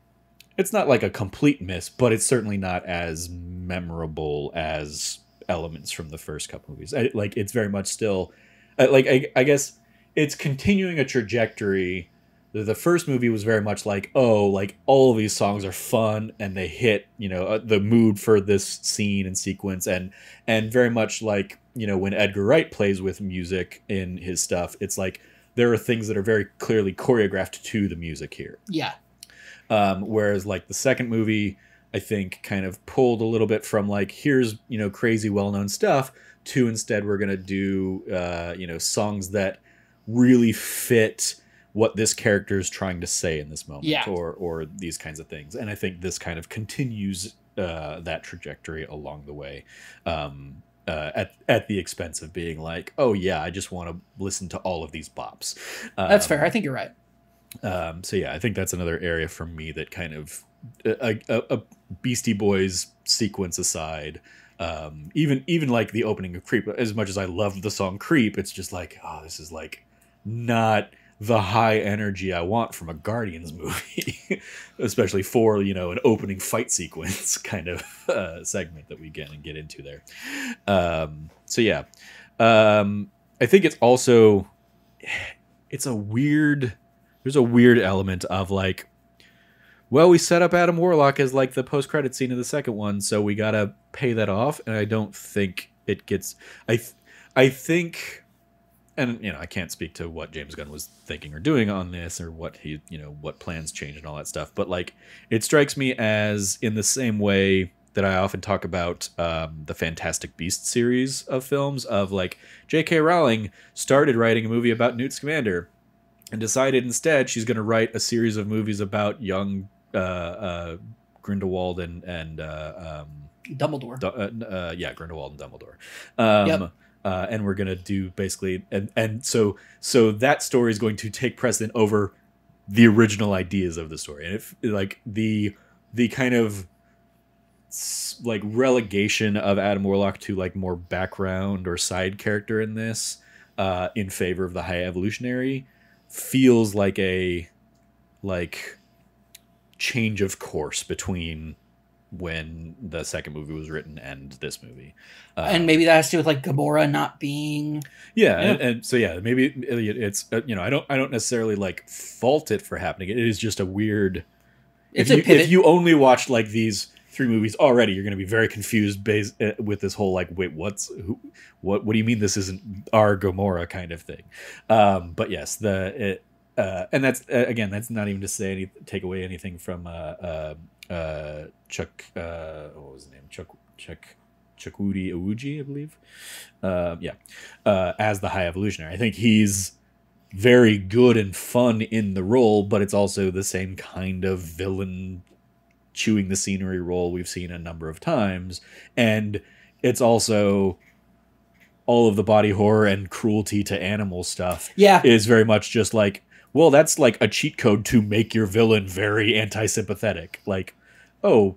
it's not like a complete miss, but it's certainly not as memorable as elements from the first couple movies. Like it's very much still I guess it's continuing a trajectory. The first movie was very much like, oh, like all of these songs are fun and they hit, you know, the mood for this scene and sequence, and very much like, you know, when Edgar Wright plays with music in his stuff, it's like there are things that are very clearly choreographed to the music here. Yeah. Whereas like the second movie, I think kind of pulled a little bit from like, here's, you know, crazy well-known stuff, to instead we're going to do, you know, songs that really fit what this character is trying to say in this moment, or these kinds of things. And I think this kind of continues that trajectory along the way, at the expense of being like, oh yeah, I just want to listen to all of these bops. That's fair. I think you're right. So yeah, I think that's another area for me that kind of a Beastie Boys sequence aside, even like the opening of Creep, as much as I love the song Creep, it's just like, oh, this is like not the high energy I want from a Guardians movie, especially for, you know, an opening fight sequence kind of segment that we get into there. So yeah, I think it's also, there's a weird element of like, well, we set up Adam Warlock as like the post-credit scene of the second one, so we gotta pay that off, and I don't think it gets. I think, and you know, I can't speak to what James Gunn was thinking or doing on this, or what he, you know, what plans changed and all that stuff. But like, it strikes me as in the same way that I often talk about the Fantastic Beasts series of films, of like J.K. Rowling started writing a movie about Newt Scamander and decided instead she's going to write a series of movies about young Grindelwald and Dumbledore. Yeah, Grindelwald and Dumbledore. Yep. And we're gonna do basically, and so that story is going to take precedent over the original ideas of the story, and if like the kind of like relegation of Adam Warlock to like more background or side character in this, in favor of the High Evolutionary, feels like a change of course between when the second movie was written and this movie, and maybe that has to do with like Gamora not being. Yeah. And so yeah, maybe it's I don't necessarily like fault it for happening. It is just a weird. It's if you only watched like these 3 movies already, you're going to be very confused with this whole like, wait, what do you mean this isn't our Gamora kind of thing? But yes, and that's again, that's not even to take away anything from Chuck, what was his name? Chukwudi Iwuji, I believe. As the High Evolutionary, I think he's very good and fun in the role, but it's also the same kind of villain chewing the scenery role we've seen a number of times, and it's also all of the body horror and cruelty to animal stuff. Yeah, is very much just like, well, that's like a cheat code to make your villain very anti-sympathetic. Like, oh,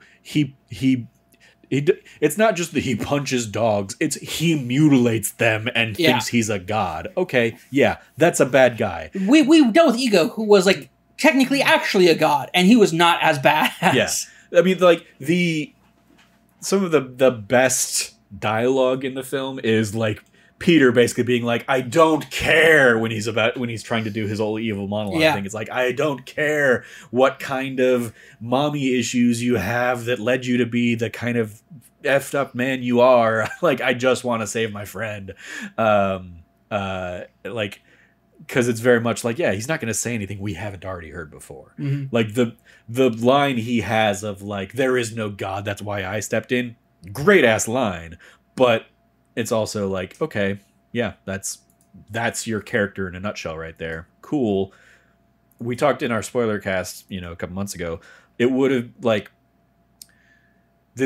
it's not just that he punches dogs, it's he mutilates them and thinks he's a god. Okay, yeah, that's a bad guy. We dealt with Ego, who was like technically actually a god, and he was not as bad. Yeah. I mean, like, some of the best dialogue in the film is like Peter basically being like, I don't care, when he's trying to do his old evil monologue thing. It's like, I don't care what kind of mommy issues you have that led you to be the kind of effed up man you are. Like, I just want to save my friend. Like, because it's very much like, yeah, he's not going to say anything we haven't already heard before. Mm-hmm. Like the line he has of like, there is no God, that's why I stepped in. Great ass line, but it's also like, okay, yeah, that's your character in a nutshell right there. Cool. We talked in our spoiler cast, a couple months ago. This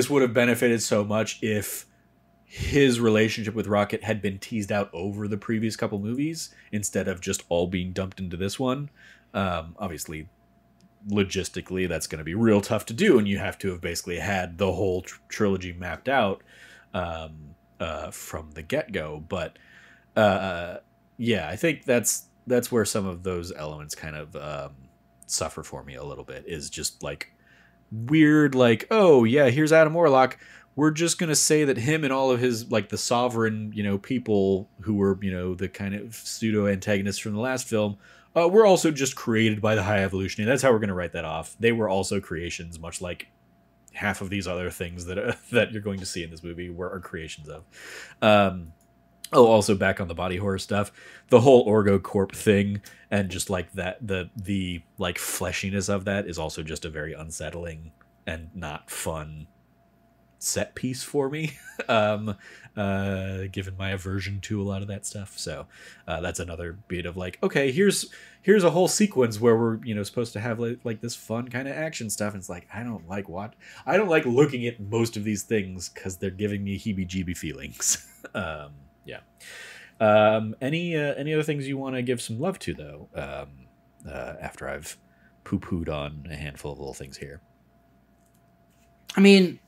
would have benefited so much if his relationship with Rocket had been teased out over the previous couple movies instead of just all being dumped into this one. Obviously, logistically, that's going to be real tough to do, and you have to have basically had the whole trilogy mapped out from the get-go. But yeah, I think that's where some of those elements kind of suffer for me a little bit, is just like weird, like, oh yeah, here's Adam Warlock. We're just going to say that him and all of his, like, the sovereign, people who were, the kind of pseudo-antagonists from the last film, were also just created by the High Evolutionary. That's how we're going to write that off. They were also creations, much like half of these other things that you're going to see in this movie are creations of. Also back on the body horror stuff, the whole OrgoCorp thing, and just like that, the like fleshiness of that is also just a very unsettling and not fun set piece for me, given my aversion to a lot of that stuff. So that's another bit of like, okay, here's a whole sequence where we're supposed to have like this fun kind of action stuff, and it's like, I don't like looking at most of these things because they're giving me heebie-jeebie feelings. Yeah. Any other things you want to give some love to, though, after I've poo-pooed on a handful of little things here? I mean,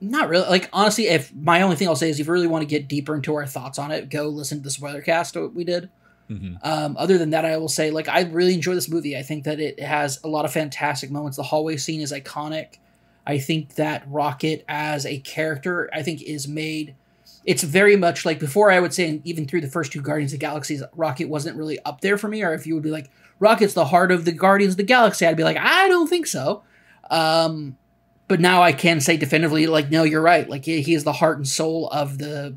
not really. Like, honestly, if my only thing I'll say is, if you really want to get deeper into our thoughts on it, go listen to the spoiler cast we did. Mm-hmm. Other than that, I will say, like, I really enjoy this movie. I think that it has a lot of fantastic moments. The hallway scene is iconic. I think that Rocket as a character, I think, is made... It's very much like, before, I would say, and even through the first 2 Guardians of the Galaxies, Rocket wasn't really up there for me. Or if you would be like, Rocket's the heart of the Guardians of the Galaxy, I'd be like, I don't think so. But now I can say definitively, like, no, you're right. Like, he is the heart and soul of the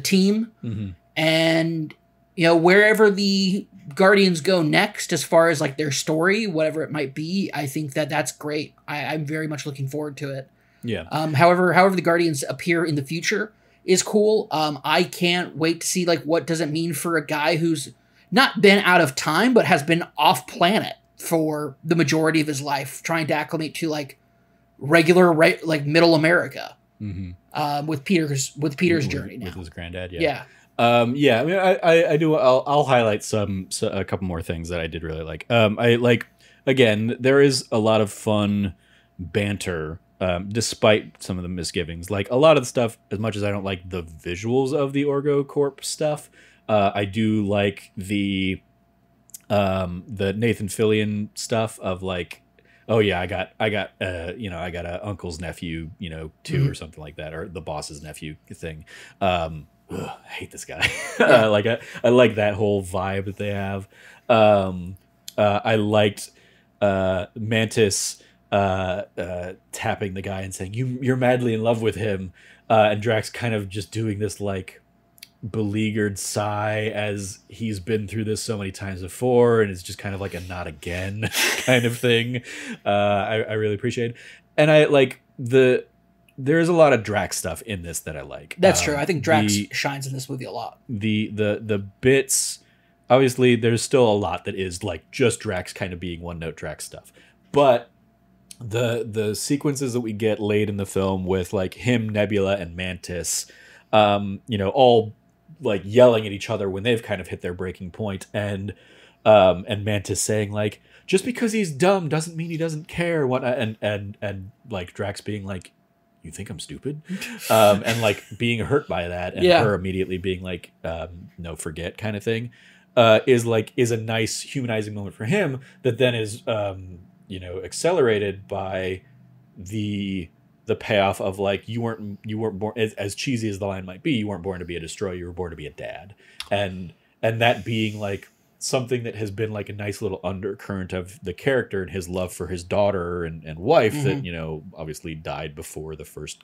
team. Mm-hmm. And, wherever the Guardians go next, as far as, like, their story, whatever it might be, I think that that's great. I'm very much looking forward to it. Yeah. However the Guardians appear in the future is cool. I can't wait to see, like, what does it mean for a guy who's not been out of time, but has been off planet for the majority of his life, trying to acclimate to, like, regular, right, like middle America. Mm-hmm. With Peter's journey now. With his granddad, yeah. Yeah. Yeah, I mean, I do. I'll highlight a couple more things that I did really like. I like, again, there is a lot of fun banter, despite some of the misgivings. Like a lot of the stuff, as much as I don't like the visuals of the Orgo Corp stuff, I do like the Nathan Fillion stuff of like, oh yeah, I got I got a uncle's nephew, too, or something like that, or the boss's nephew thing. I hate this guy. Yeah. I like that whole vibe that they have. I liked Mantis tapping the guy and saying, you're madly in love with him, and Drax kind of just doing this like beleaguered sigh as he's been through this so many times before, and it's just kind of like a not again kind of thing. I really appreciate, and I like there's a lot of Drax stuff in this that I like. That's true. I think Drax shines in this movie a lot. The bits, obviously, there's still a lot that is like just Drax kind of being one note Drax stuff, but the sequences that we get late in the film with like him, Nebula, and Mantis, all like yelling at each other when they've kind of hit their breaking point, and Mantis saying like, just because he's dumb doesn't mean he doesn't care. And like Drax being like, you think I'm stupid? And like being hurt by that, and her immediately being like, no, forget kind of thing, is a nice humanizing moment for him that then is, accelerated by the payoff of like, you weren't born, as cheesy as the line might be, you weren't born to be a destroyer, you were born to be a dad. And that being like something that has been like a nice little undercurrent of the character and his love for his daughter and wife that, obviously died before the first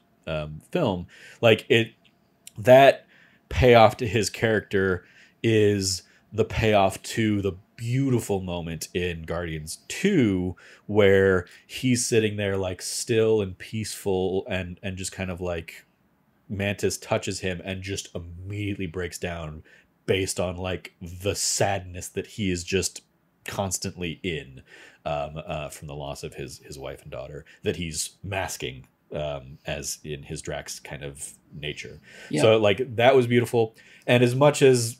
film. Like that payoff to his character is the payoff to the beautiful moment in Guardians 2 where he's sitting there like still and peaceful and just kind of like Mantis touches him and just immediately breaks down based on like the sadness that he is just constantly in from the loss of his wife and daughter that he's masking as in his Drax kind of nature. Yeah. So like that was beautiful. And as much as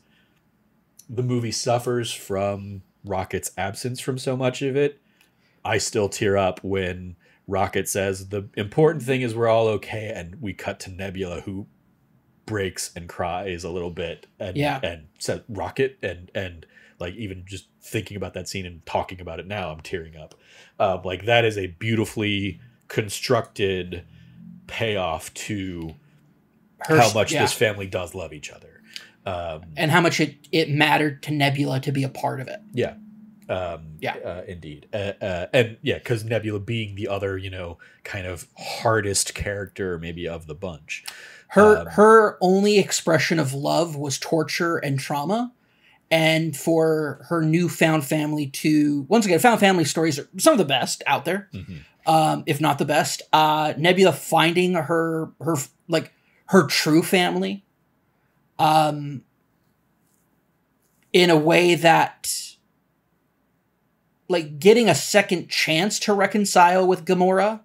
the movie suffers from Rocket's absence from so much of it, I still tear up when Rocket says the important thing is we're all okay, and we cut to Nebula who breaks and cries a little bit and said Rocket and like even just thinking about that scene and talking about it now, I'm tearing up. Like that is a beautifully constructed payoff to how much this family does love each other. And how much it mattered to Nebula to be a part of it. Yeah. Indeed. And yeah, because Nebula being the other, kind of hardest character maybe of the bunch. Her only expression of love was torture and trauma. And for her newfound family to, once again, found family stories are some of the best out there, if not the best. Nebula finding her true family in a way that, like, getting a second chance to reconcile with Gamora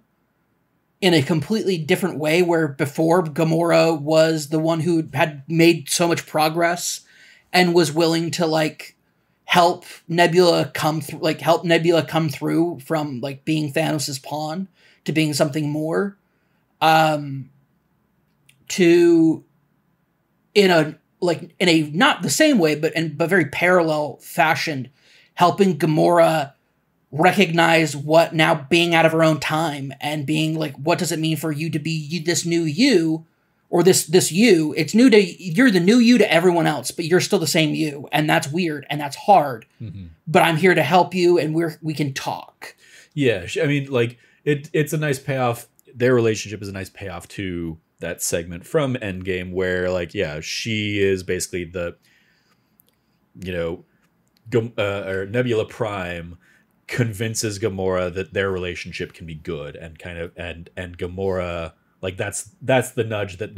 in a completely different way, where before Gamora was the one who had made so much progress and was willing to like help Nebula come through from like being Thanos' pawn to being something more, to in a not the same way, but very parallel fashion, helping Gamora recognize what now being out of her own time and being like, what does it mean for you to be this new you, or this you? It's new to, you're the new you to everyone else, but you're still the same you, and that's weird and that's hard. But I'm here to help you, and we can talk. Yeah, I mean, like it's a nice payoff. Their relationship is a nice payoff to that segment from Endgame, where like, yeah, she is basically the, or Nebula Prime convinces Gamora that their relationship can be good, and kind of and Gamora, like that's the nudge that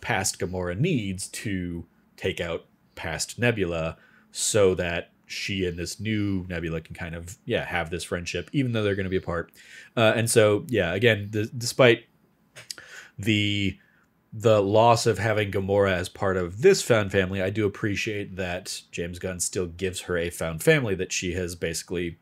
past Gamora needs to take out past Nebula, so that she and this new Nebula can kind of have this friendship, even though they're going to be apart. And so again, despite the loss of having Gamora as part of this found family, I do appreciate that James Gunn still gives her a found family that she has basically,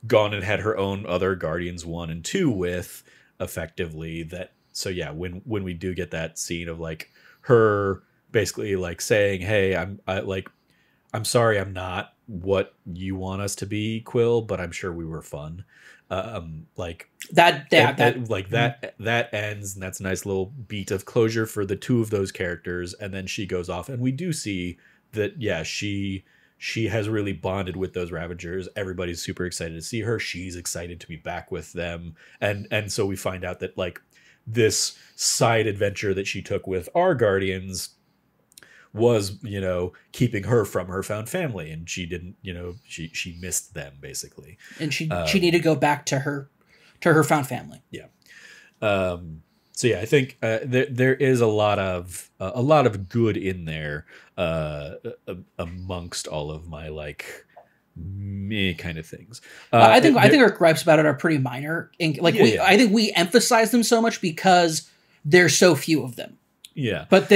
gone and had her own other Guardians 1 and 2 with effectively. That so when we do get that scene of like her basically like saying, "Hey, I'm sorry, I'm not what you want us to be, Quill, but I'm sure we were fun." Like that ends, and that's a nice little beat of closure for the two of those characters. And then she goes off, and we do see that she has really bonded with those Ravagers. Everybody's super excited to see her. She's excited to be back with them, and so we find out that like this side adventure that she took with our Guardians was keeping her from her found family, and she didn't she missed them basically, and she needed to go back to her found family. So I think there is a lot of good in there amongst all of my like meh kind of things. I think our gripes about it are pretty minor, and I think we emphasize them so much because there's so few of them. Yeah, but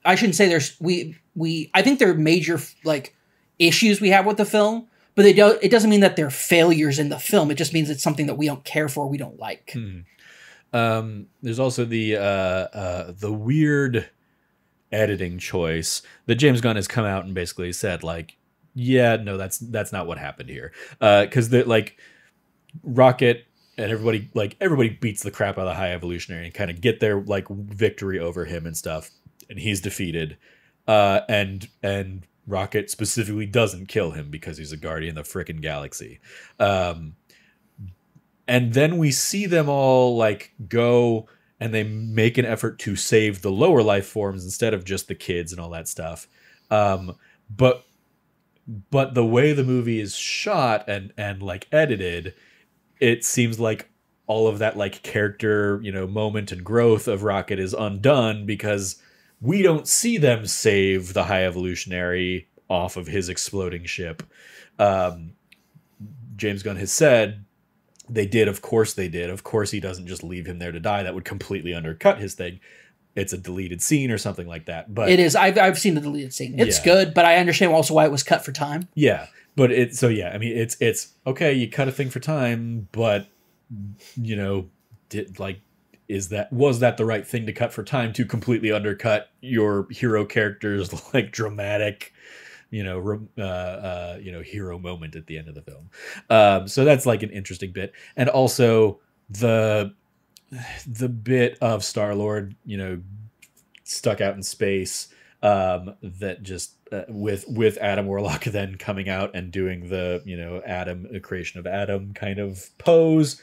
I shouldn't say I think they're major like issues we have with the film, but it doesn't mean that they're failures in the film. It just means it's something that we don't care for, we don't like. There's also the weird editing choice that James Gunn has come out and basically said like, no, that's not what happened here. Because the like Rocket and everybody beats the crap out of the High Evolutionary and kind of get their like victory over him and stuff, and he's defeated. And Rocket specifically doesn't kill him because he's a guardian of the frickin' galaxy. And then we see them all like go and they make an effort to save the lower life forms instead of just the kids and all that stuff. But the way the movie is shot and like edited, it seems like all of that like character, moment and growth of Rocket is undone because we don't see them save the High Evolutionary off of his exploding ship. James Gunn has said they did. Of course they did. Of course he doesn't just leave him there to die. That would completely undercut his thing. It's a deleted scene or something like that. But it is. I've seen the deleted scene. It's good, but I understand also why it was cut for time. Yeah. But I mean, it's okay. You cut a thing for time, but was that the right thing to cut for time to completely undercut your hero character's like dramatic, hero moment at the end of the film. So that's like an interesting bit, and also the bit of Star-Lord, stuck out in space. That just with Adam Warlock then coming out and doing the Adam, a creation of Adam kind of pose,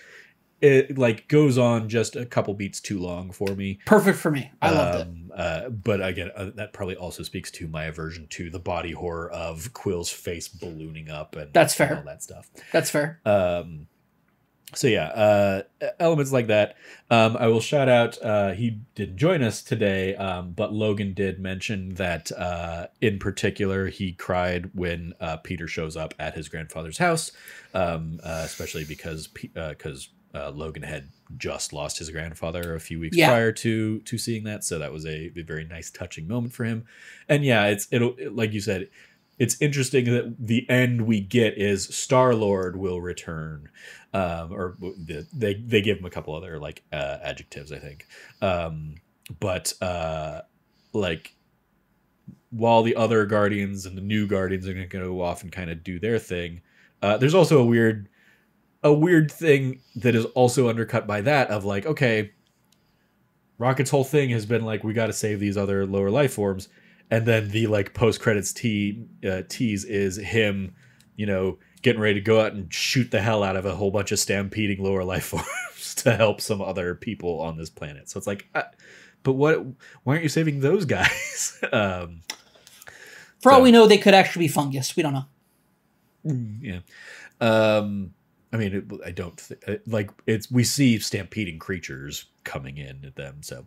it like goes on just a couple beats too long for me. Perfect for me. I loved it. But again, that probably also speaks to my aversion to the body horror of Quill's face ballooning up and that's fair. And all that stuff. That's fair. So elements like that. I will shout out, he didn't join us today, but Logan did mention that in particular he cried when Peter shows up at his grandfather's house, especially because Logan had just lost his grandfather a few weeks prior to seeing that, so that was a very nice touching moment for him. And it'll like you said, it's interesting that the end we get is Star-Lord will return, or they give him a couple other like adjectives, I think. But like while the other Guardians and the new Guardians are going to go off and kind of do their thing, there's also a weird thing that is also undercut by that of like, okay, Rocket's whole thing has been like, we got to save these other lower life forms. And then the like post credits tease is him, getting ready to go out and shoot the hell out of a whole bunch of stampeding lower life forms to help some other people on this planet. So it's like, but why aren't you saving those guys? For all we know, they could actually be fungus. We don't know. Yeah. I mean, I don't like it's. We see stampeding creatures coming in at them, so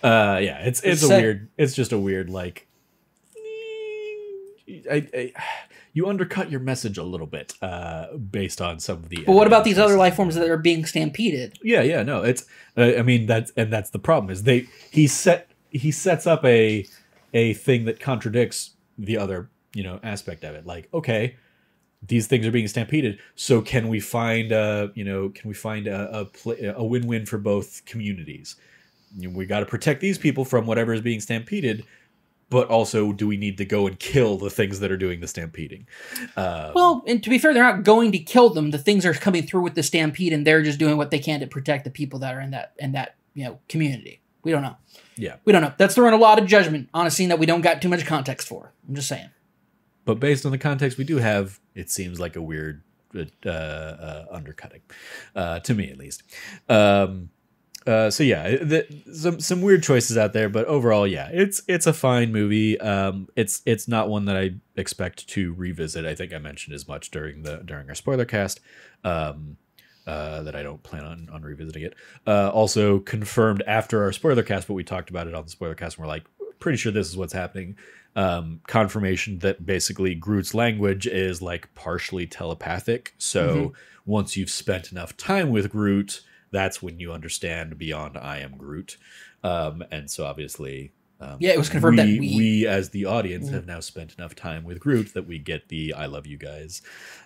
it's a weird. It's just a weird like. you undercut your message a little bit based on some of the. But what about these other life forms that are being stampeded? Yeah, no, it's. I mean, that's the problem is he sets up a thing that contradicts the other aspect of it. Like, okay, these things are being stampeded, so can we find a win-win for both communities? We got to protect these people from whatever is being stampeded. But also, do we need to go and kill the things that are doing the stampeding? Well, and to be fair, they're not going to kill them. The things are coming through with the stampede, and they're just doing what they can to protect the people that are in that community. We don't know. Yeah, we don't know. That's throwing a lot of judgment on a scene that we don't got too much context for. I'm just saying. But based on the context we do have, it seems like a weird undercutting, to me at least. So yeah, some weird choices out there, but overall, yeah, it's a fine movie. It's not one that I expect to revisit. I think I mentioned as much during our spoiler cast, that I don't plan on revisiting it. Also confirmed after our spoiler cast, but we talked about it on the spoiler cast, and we're like, pretty sure this is what's happening. Confirmation that basically Groot's language is like partially telepathic. So once you've spent enough time with Groot, that's when you understand beyond I am Groot. And so obviously, it was confirmed that we as the audience have now spent enough time with Groot that we get the I love you guys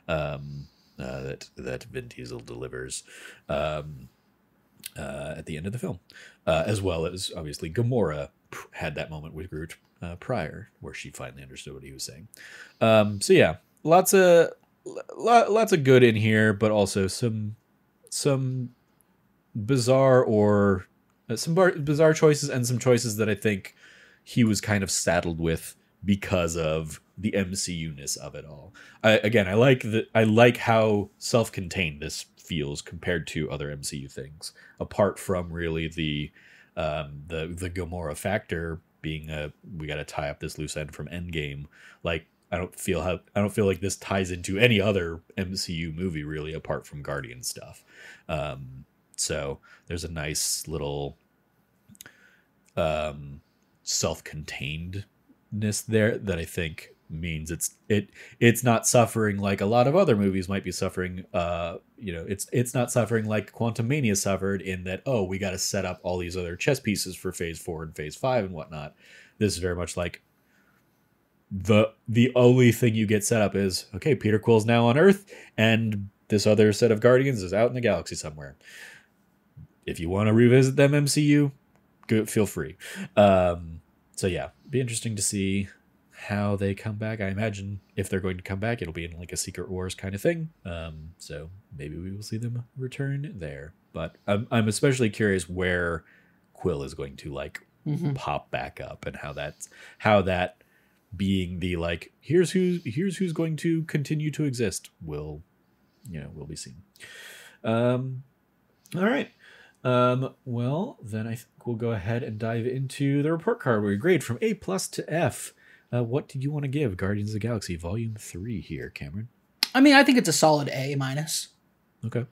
that Vin Diesel delivers at the end of the film. As well as obviously Gamora had that moment with Groot prior where she finally understood what he was saying. So yeah, lots of good in here, but also some bizarre bizarre choices and some choices that I think he was kind of saddled with because of the MCU-ness of it all. I like how self-contained this feels compared to other MCU things. Apart from really the Gamora factor being we got to tie up this loose end from Endgame. Like I don't feel like this ties into any other MCU movie really apart from Guardian stuff. So there's a nice little self-containedness there that I think means it's not suffering like a lot of other movies might be suffering. It's not suffering like Quantumania suffered in that, we got to set up all these other chess pieces for Phase 4 and Phase 5 and whatnot. This is very much like the only thing you get set up is, okay, Peter Quill's now on Earth and this other set of Guardians is out in the galaxy somewhere. If you want to revisit them MCU, feel free. So yeah, be interesting to see how they come back. I imagine if they're going to come back, it'll be in like a Secret Wars kind of thing. So maybe we will see them return there. But I'm especially curious where Quill is going to pop back up and how that being the like here's who's going to continue to exist will be seen. All right. Well, then I think we'll go ahead and dive into the report card where we grade from A+ to F. What did you want to give Guardians of the Galaxy Volume 3 here, Cameron? I mean, I think it's a solid A-. Okay.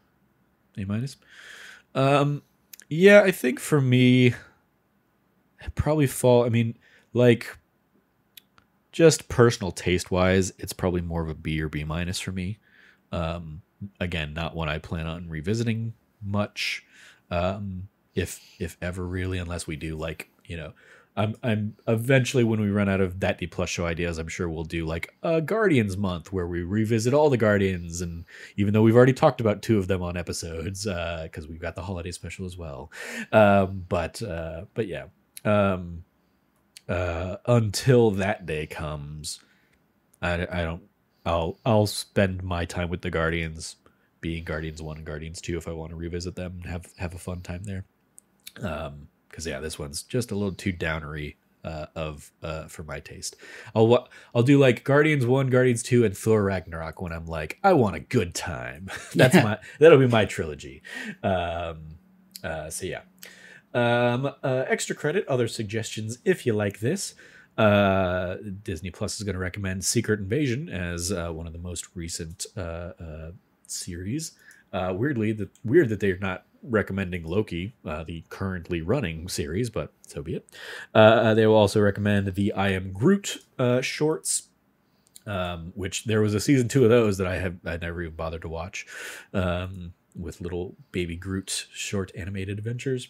A-. Yeah, I think for me, it probably just personal taste-wise, it's probably more of a B or B- for me. Again, not one I plan on revisiting much. If ever really, unless we do I'm eventually when we run out of that D+ show ideas, I'm sure we'll do like a Guardians month where we revisit all the Guardians, and even though we've already talked about 2 of them on episodes, because we've got the holiday special as well. But yeah, until that day comes, I'll spend my time with the Guardians, being Guardians 1 and Guardians 2 if I want to revisit them and have a fun time there. Because yeah, this one's just a little too downery for my taste. I'll do like Guardians 1, Guardians 2, and Thor Ragnarok when I'm like, I want a good time. That'll be my trilogy. So yeah. Extra credit, other suggestions if you like this. Disney Plus is going to recommend Secret Invasion as one of the most recent series. Weird that they're not recommending Loki, the currently running series, but so be it. They will also recommend the I Am Groot shorts, which there was a season 2 of those that I never even bothered to watch, with little baby Groot short animated adventures.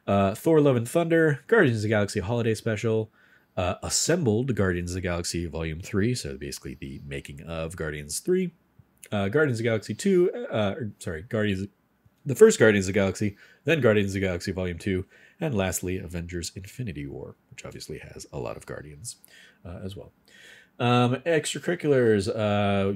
Thor: Love and Thunder, Guardians of the Galaxy Holiday Special, Assembled Guardians of the Galaxy Volume 3, so basically the making of Guardians 3, Guardians of the Galaxy 2, the first Guardians of the Galaxy, then Guardians of the Galaxy Volume 2, and lastly, Avengers Infinity War, which obviously has a lot of Guardians as well. Extracurriculars,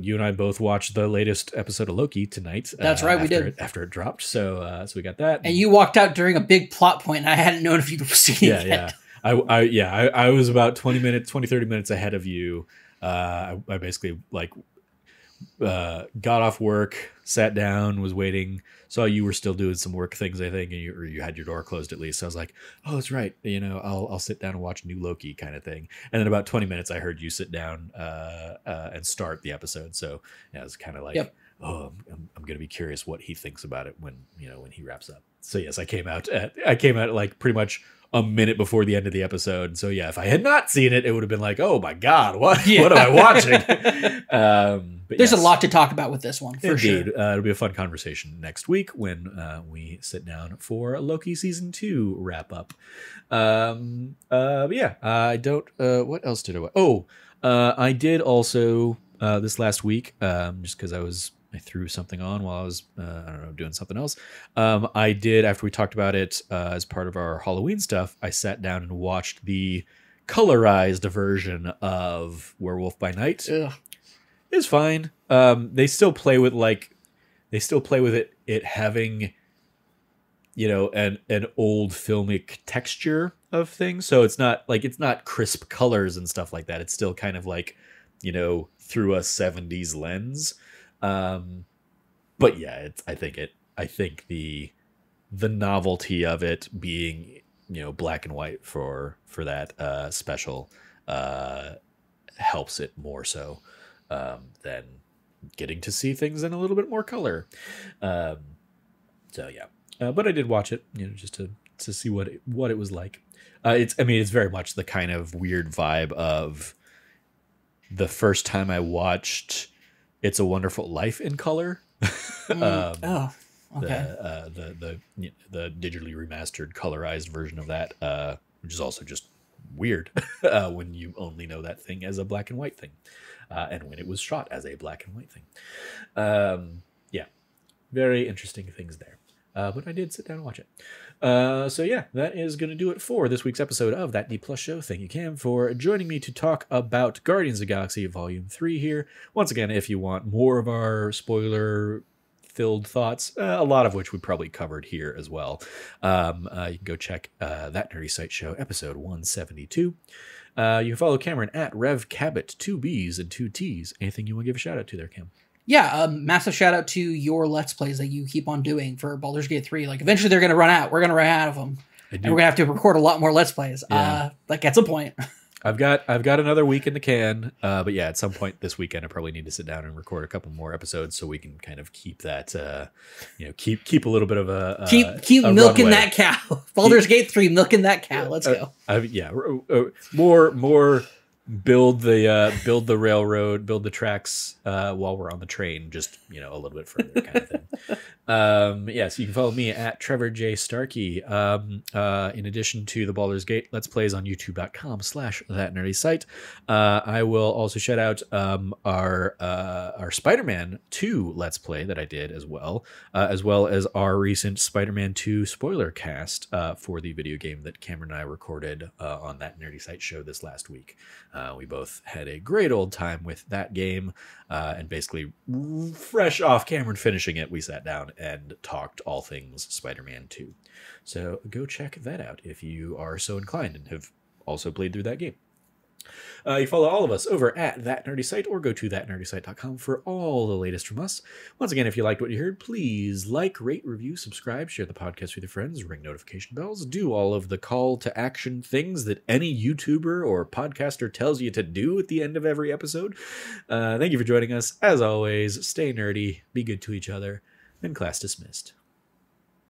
you and I both watched the latest episode of Loki tonight. That's right, we did. After it dropped, so we got that. And you walked out during a big plot point, and I hadn't known if you'd seen it yet. I was about 30 minutes ahead of you. I basically got off work, sat down, was waiting, saw you were still doing some work things, I think, and you had your door closed at least. So I was like, oh, that's right. I'll sit down and watch new Loki kind of thing. And then about 20 minutes, I heard you sit down and start the episode. So I was kind of like, yep. Oh, I'm going to be curious what he thinks about it when he wraps up. So yes, I came out like pretty much a minute before the end of the episode. So yeah, if I had not seen it, it would have been like, oh my God, what am I watching? But there's a lot to talk about with this one, for Indeed. sure. It'll be a fun conversation next week when we sit down for Loki Season 2 wrap up. I don't, what else did I did also, this last week, just because I threw something on while I was, doing something else. I did, after we talked about it as part of our Halloween stuff, I sat down and watched the colorized version of Werewolf by Night. Ugh. It's fine. They still play with it having, an old filmic texture of things. So it's not crisp colors and stuff like that. It's still kind of through a 70s lens. But yeah, I think the novelty of it being, black and white for that special helps it more so than getting to see things in a little bit more color. So yeah, but I did watch it, just to see what it was like. It's very much the kind of weird vibe of the first time I watched It's a Wonderful Life in color. Okay. The digitally remastered colorized version of that, which is also just weird when you only know that thing as a black and white thing, and when it was shot as a black and white thing. Yeah, very interesting things there. But I did sit down and watch it. So yeah, that is going to do it for this week's episode of That D Plus Show. Thank you, Cam, for joining me to talk about Guardians of the Galaxy Volume 3 here. Once again, if you want more of our spoiler-filled thoughts, a lot of which we probably covered here as well, you can go check That Nerdy Site Show, episode 172. You can follow Cameron at Rev Cabot, 2 B's and 2 T's. Anything you want to give a shout out to there, Cam? Yeah, massive shout out to your Let's Plays that you keep on doing for Baldur's Gate 3. Eventually they're going to run out. We're going to run out of them. And we're going to have to record a lot more Let's Plays. Yeah. At some point. I've got another week in the can. But yeah, at some point this weekend, I probably need to sit down and record a couple more episodes so we can kind of keep that, keep a little bit of a keep a milking runway. that cow. Baldur's Gate 3, milking that cow. Let's go. More build the railroad, build the tracks while we're on the train, just a little bit further kind of thing. So you can follow me at Trevor J. Starkey. In addition to the Baldur's Gate Let's Plays on youtube.com/thatnerdysite. I will also shout out our Spider-Man 2 Let's Play that I did as well as our recent Spider-Man 2 spoiler cast for the video game that Cameron and I recorded on That Nerdy Site Show this last week. We both had a great old time with that game, and basically fresh off Cameron finishing it, we sat down and talked all things Spider-Man 2. So go check that out if you are so inclined and have also played through that game. You follow all of us over at That Nerdy Site or go to thatnerdysite.com for all the latest from us. Once again, if you liked what you heard, please like, rate, review, subscribe, share the podcast with your friends, ring notification bells, do all of the call to action things that any YouTuber or podcaster tells you to do at the end of every episode. Thank you for joining us. As always, stay nerdy, be good to each other, and class dismissed.